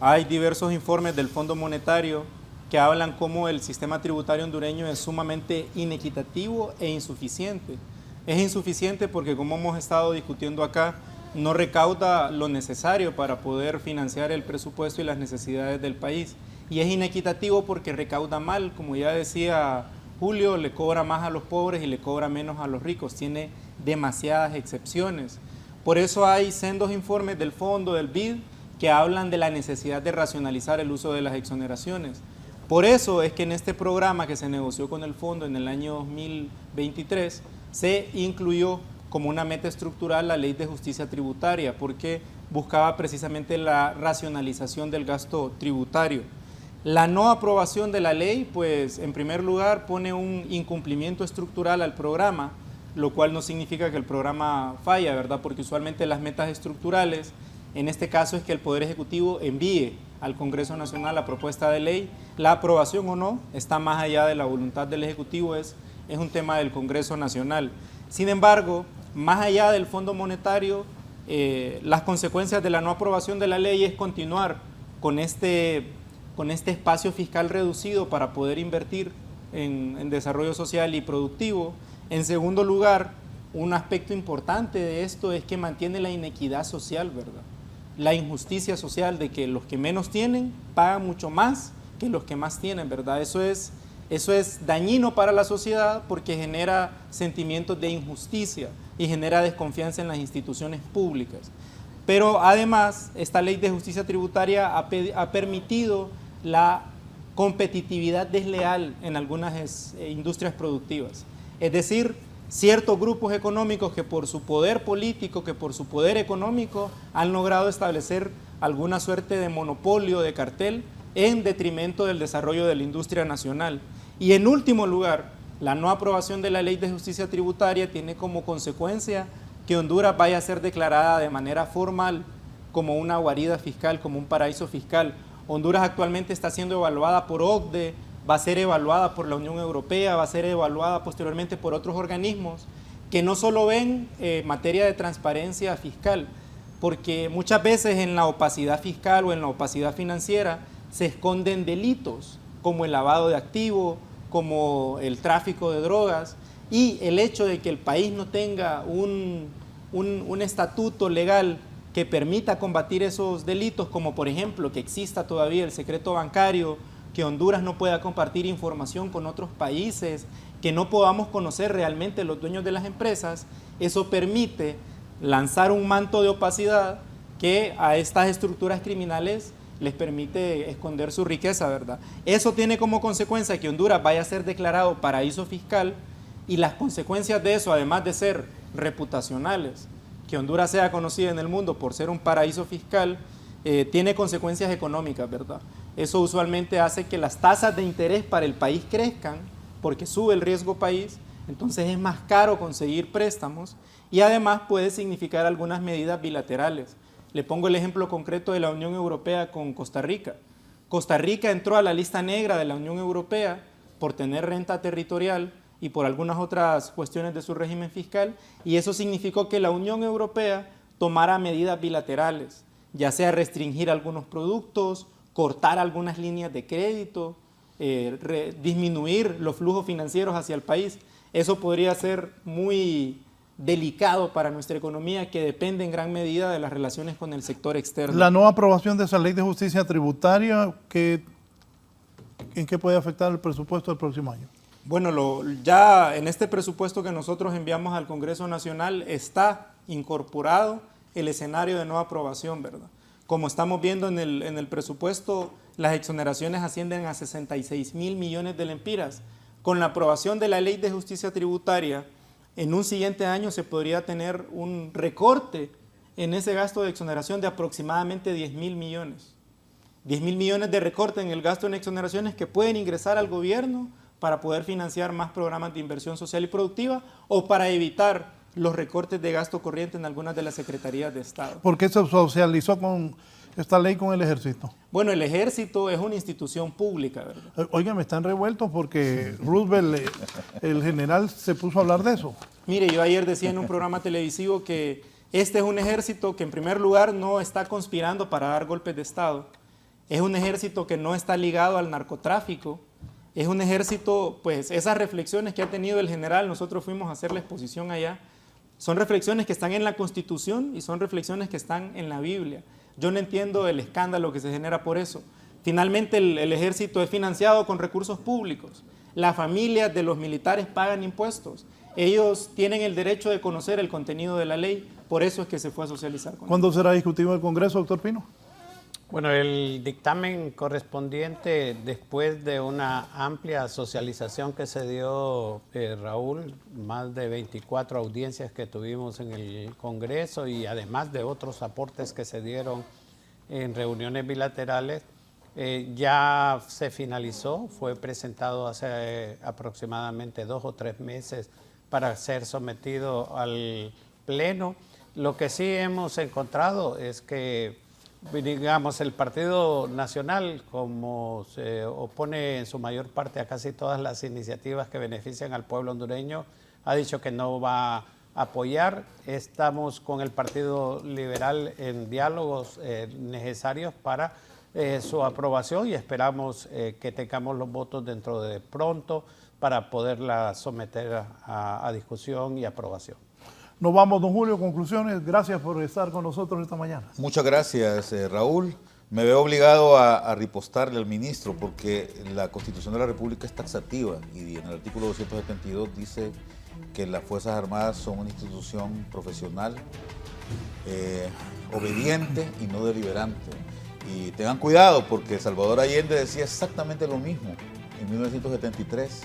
Hay diversos informes del Fondo Monetario que hablan cómo el sistema tributario hondureño es sumamente inequitativo e insuficiente. Es insuficiente porque, como hemos estado discutiendo acá, no recauda lo necesario para poder financiar el presupuesto y las necesidades del país. Y es inequitativo porque recauda mal, como ya decía Julio, le cobra más a los pobres y le cobra menos a los ricos. Tiene demasiadas excepciones. Por eso hay sendos informes del Fondo, del BID, que hablan de la necesidad de racionalizar el uso de las exoneraciones. Por eso es que en este programa que se negoció con el Fondo en el año 2023, se incluyó como una meta estructural la Ley de Justicia Tributaria, porque buscaba precisamente la racionalización del gasto tributario. La no aprobación de la ley, pues en primer lugar pone un incumplimiento estructural al programa, lo cual no significa que el programa falla, ¿verdad? Porque usualmente las metas estructurales, en este caso es que el Poder Ejecutivo envíe al Congreso Nacional la propuesta de ley. La aprobación o no está más allá de la voluntad del Ejecutivo, es un tema del Congreso Nacional. Sin embargo, más allá del Fondo Monetario, las consecuencias de la no aprobación de la ley es continuar con este espacio fiscal reducido para poder invertir en desarrollo social y productivo. En segundo lugar, un aspecto importante de esto es que mantiene la inequidad social, ¿verdad? La injusticia social de que los que menos tienen pagan mucho más que los que más tienen, ¿verdad? Eso es dañino para la sociedad porque genera sentimientos de injusticia y genera desconfianza en las instituciones públicas. Pero además, esta Ley de Justicia Tributaria ha permitido la competitividad desleal en algunas industrias productivas. Es decir, ciertos grupos económicos que por su poder político, que por su poder económico, han logrado establecer alguna suerte de monopolio, de cartel, en detrimento del desarrollo de la industria nacional. Y en último lugar, la no aprobación de la Ley de Justicia Tributaria tiene como consecuencia que Honduras vaya a ser declarada de manera formal como una guarida fiscal, como un paraíso fiscal. Honduras actualmente está siendo evaluada por OCDE, va a ser evaluada por la Unión Europea, va a ser evaluada posteriormente por otros organismos que no solo ven materia de transparencia fiscal, porque muchas veces en la opacidad fiscal o en la opacidad financiera se esconden delitos como el lavado de activos, como el tráfico de drogas, y el hecho de que el país no tenga un estatuto legal que permita combatir esos delitos, como por ejemplo que exista todavía el secreto bancario, que Honduras no pueda compartir información con otros países, que no podamos conocer realmente los dueños de las empresas, eso permite lanzar un manto de opacidad que a estas estructuras criminales les permite esconder su riqueza, ¿verdad? Eso tiene como consecuencia que Honduras vaya a ser declarado paraíso fiscal, y las consecuencias de eso, además de ser reputacionales, que Honduras sea conocida en el mundo por ser un paraíso fiscal, tiene consecuencias económicas, ¿verdad? Eso usualmente hace que las tasas de interés para el país crezcan, porque sube el riesgo país, entonces es más caro conseguir préstamos, y además puede significar algunas medidas bilaterales. Le pongo el ejemplo concreto de la Unión Europea con Costa Rica. Costa Rica entró a la lista negra de la Unión Europea por tener renta territorial y por algunas otras cuestiones de su régimen fiscal, y eso significó que la Unión Europea tomara medidas bilaterales, ya sea restringir algunos productos, cortar algunas líneas de crédito, disminuir los flujos financieros hacia el país. Eso podría ser muy delicado para nuestra economía, que depende en gran medida de las relaciones con el sector externo. La no aprobación de esa Ley de Justicia Tributaria, ¿en qué puede afectar el presupuesto del próximo año? Bueno, ya en este presupuesto que nosotros enviamos al Congreso Nacional está incorporado el escenario de no aprobación, ¿verdad? Como estamos viendo en el presupuesto, las exoneraciones ascienden a 66.000 millones de lempiras. Con la aprobación de la Ley de Justicia Tributaria, en un siguiente año se podría tener un recorte en ese gasto de exoneración de aproximadamente 10.000 millones. 10.000 millones de recorte en el gasto en exoneraciones que pueden ingresar al gobierno para poder financiar más programas de inversión social y productiva, o para evitar los recortes de gasto corriente en algunas de las secretarías de Estado. ¿Por qué se socializó con esta ley con el ejército? Bueno, el ejército es una institución pública, ¿verdad? Oigan, me están revueltos porque Roosevelt, el general, se puso a hablar de eso. Mire, yo ayer decía en un programa televisivo que este es un ejército que en primer lugar no está conspirando para dar golpes de Estado. Es un ejército que no está ligado al narcotráfico. Es un ejército, pues esas reflexiones que ha tenido el general, nosotros fuimos a hacer la exposición allá, son reflexiones que están en la Constitución y son reflexiones que están en la Biblia. Yo no entiendo el escándalo que se genera por eso. Finalmente el ejército es financiado con recursos públicos. Las familias de los militares pagan impuestos. Ellos tienen el derecho de conocer el contenido de la ley, por eso es que se fue a socializar con ¿Cuándo será discutido en el Congreso, doctor Pino? Bueno, el dictamen correspondiente, después de una amplia socialización que se dio, Raúl, más de 24 audiencias que tuvimos en el Congreso y además de otros aportes que se dieron en reuniones bilaterales, ya se finalizó, fue presentado hace aproximadamente 2 o 3 meses para ser sometido al Pleno. Lo que sí hemos encontrado es que, digamos, el Partido Nacional, como se opone en su mayor parte a casi todas las iniciativas que benefician al pueblo hondureño, ha dicho que no va a apoyar. Estamos con el Partido Liberal en diálogos necesarios para su aprobación y esperamos que tengamos los votos dentro de pronto para poderla someter a discusión y aprobación. Nos vamos, don Julio, conclusiones. Gracias por estar con nosotros esta mañana. Muchas gracias, Raúl. Me veo obligado a ripostarle al ministro porque la Constitución de la República es taxativa y en el artículo 272 dice que las Fuerzas Armadas son una institución profesional, obediente y no deliberante. Y tengan cuidado porque Salvador Allende decía exactamente lo mismo en 1973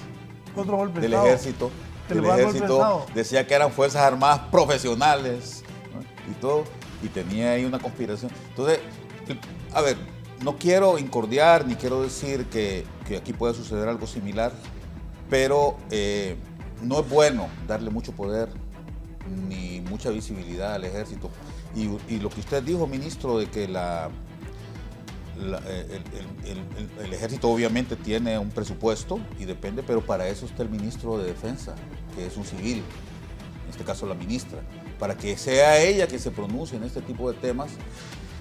Otro golpe de del Estado. ejército. Que El le va a dar golpe de ejército Estado. decía que eran fuerzas armadas profesionales, ¿no? Y todo, y tenía ahí una conspiración. Entonces, a ver, no quiero incordiar ni quiero decir que aquí pueda suceder algo similar, pero no es bueno darle mucho poder ni mucha visibilidad al ejército. Y lo que usted dijo, ministro, de que el ejército obviamente tiene un presupuesto y depende, pero para eso está el ministro de Defensa, que es un civil, en este caso la ministra, para que sea ella que se pronuncie en este tipo de temas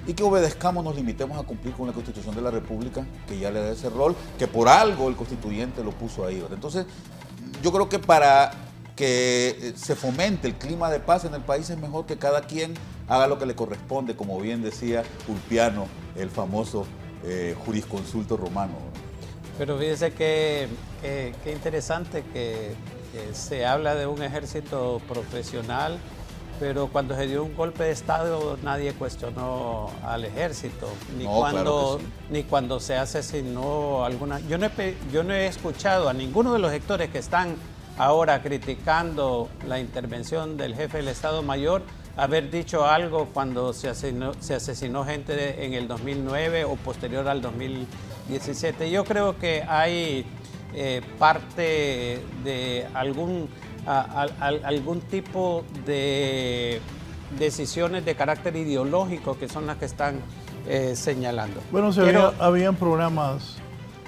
y que obedezcamos, nos limitemos a cumplir con la Constitución de la República, que ya le da ese rol, que por algo el constituyente lo puso ahí, ¿verdad? Entonces, yo creo que para que se fomente el clima de paz en el país es mejor que cada quien haga lo que le corresponde, como bien decía Ulpiano, el famoso jurisconsulto romano. Pero fíjese que interesante que se habla de un ejército profesional, pero cuando se dio un golpe de Estado nadie cuestionó al ejército, ni, No, claro que sí. ni cuando se asesinó alguna... Yo no he escuchado a ninguno de los sectores que están ahora criticando la intervención del jefe del Estado Mayor haber dicho algo cuando se asesinó gente en el 2009 o posterior al 2017. Yo creo que hay parte de algún tipo de decisiones de carácter ideológico que son las que están señalando. Bueno, habían programas,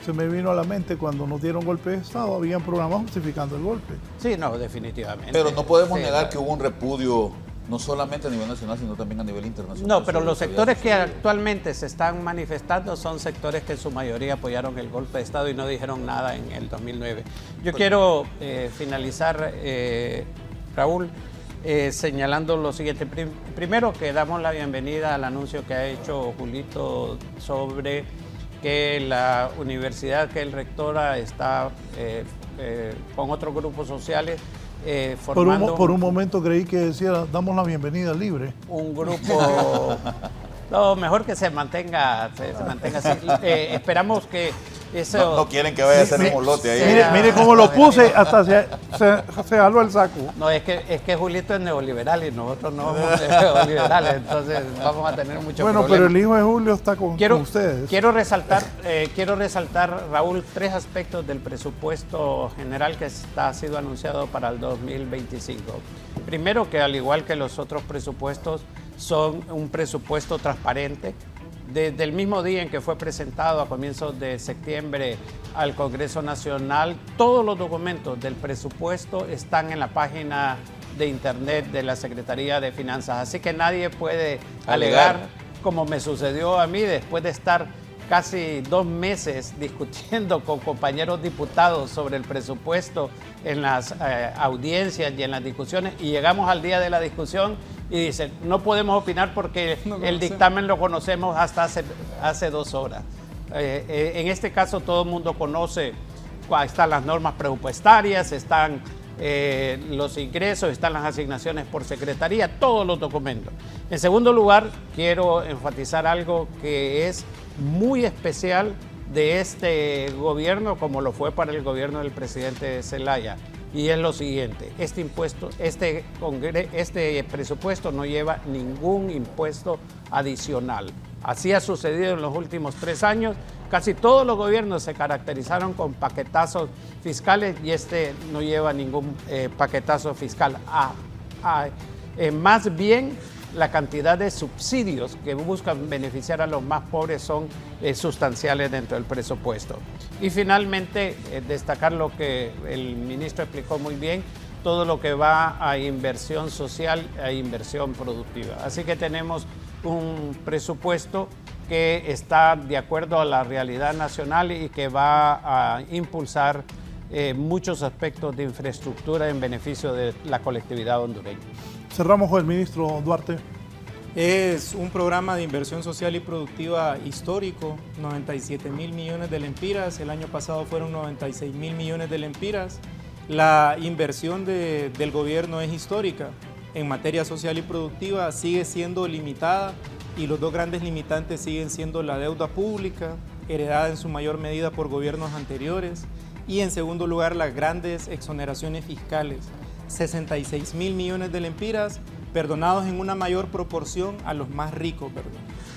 se me vino a la mente cuando nos dieron golpe de Estado, habían programas justificando el golpe. Sí, no, definitivamente. Pero no podemos Sí, negar que hubo un repudio, no solamente a nivel nacional, sino también a nivel internacional. No, pero sobre los lo había sectores que sucedido. actualmente se están manifestando son sectores que en su mayoría apoyaron el golpe de Estado y no dijeron nada en el 2009. Yo quiero finalizar, Raúl, señalando lo siguiente. Primero, que damos la bienvenida al anuncio que ha hecho Julito sobre que la universidad que él rectora está con otros grupos sociales formando Por un momento creí que decía, damos la bienvenida libre. un grupo. No, mejor que se mantenga así. Esperamos que eso. No quieren que vaya a ser un molote ahí. Mire cómo lo puse, hasta se jaló el saco. No, es que Julito es neoliberal y nosotros no somos neoliberales, entonces vamos a tener mucho Bueno, problema. pero el hijo de Julio está con ustedes. Quiero resaltar, Raúl, 3 aspectos del presupuesto general que ha sido anunciado para el 2025. Primero, que al igual que los otros presupuestos, son un presupuesto transparente. Desde el mismo día en que fue presentado a comienzos de septiembre al Congreso Nacional, todos los documentos del presupuesto están en la página de internet de la Secretaría de Finanzas. Así que nadie puede alegar, como me sucedió a mí después de estar casi 2 meses discutiendo con compañeros diputados sobre el presupuesto en las audiencias y en las discusiones, y llegamos al día de la discusión y dicen, no podemos opinar porque el dictamen lo conocemos hasta hace 2 horas. En este caso todo el mundo conoce, están las normas presupuestarias, están los ingresos, están las asignaciones por secretaría, todos los documentos. En segundo lugar, quiero enfatizar algo que es muy especial de este gobierno, como lo fue para el gobierno del presidente Zelaya, y es lo siguiente: este presupuesto no lleva ningún impuesto adicional. Así ha sucedido en los últimos 3 años. Casi todos los gobiernos se caracterizaron con paquetazos fiscales y este no lleva ningún paquetazo fiscal. Más bien, la cantidad de subsidios que buscan beneficiar a los más pobres son sustanciales dentro del presupuesto. Y finalmente, destacar lo que el ministro explicó muy bien, todo lo que va a inversión social e inversión productiva. Así que tenemos un presupuesto que está de acuerdo a la realidad nacional y que va a impulsar muchos aspectos de infraestructura en beneficio de la colectividad hondureña. Cerramos con el ministro Duarte. Es un programa de inversión social y productiva histórico, 97.000 millones de lempiras, el año pasado fueron 96.000 millones de lempiras. La inversión del gobierno es histórica, en materia social y productiva sigue siendo limitada y los dos grandes limitantes siguen siendo la deuda pública, heredada en su mayor medida por gobiernos anteriores, y en segundo lugar las grandes exoneraciones fiscales, 66.000 millones de lempiras perdonados en una mayor proporción a los más ricos.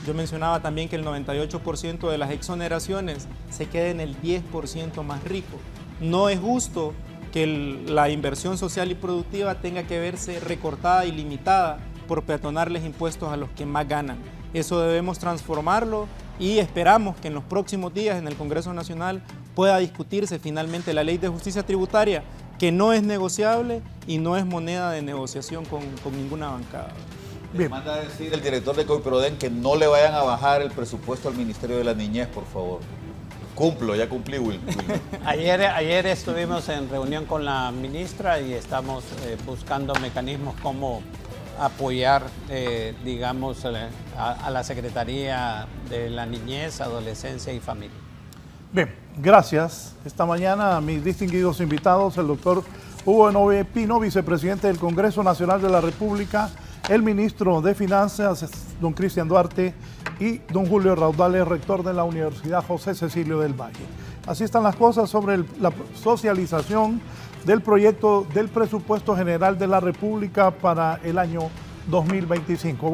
Yo mencionaba también que el 98% de las exoneraciones se queda en el 10% más rico. No es justo que la inversión social y productiva tenga que verse recortada y limitada por perdonarles impuestos a los que más ganan. Eso debemos transformarlo y esperamos que en los próximos días en el Congreso Nacional pueda discutirse finalmente la Ley de Justicia Tributaria, que no es negociable y no es moneda de negociación con ninguna bancada. Bien. Manda a decir el director de COIPRODEN que no le vayan a bajar el presupuesto al Ministerio de la Niñez, por favor. Ya cumplí, Will. Ayer estuvimos en reunión con la ministra y estamos buscando mecanismos como apoyar, digamos, a la Secretaría de la Niñez, Adolescencia y Familia. Bien, gracias. Esta mañana a mis distinguidos invitados, el doctor Hugo Enoue Pino, vicepresidente del Congreso Nacional de la República, el ministro de Finanzas, don Cristian Duarte, y don Julio Raudales, rector de la Universidad José Cecilio del Valle. Así están las cosas sobre la socialización del proyecto del presupuesto general de la República para el año 2025.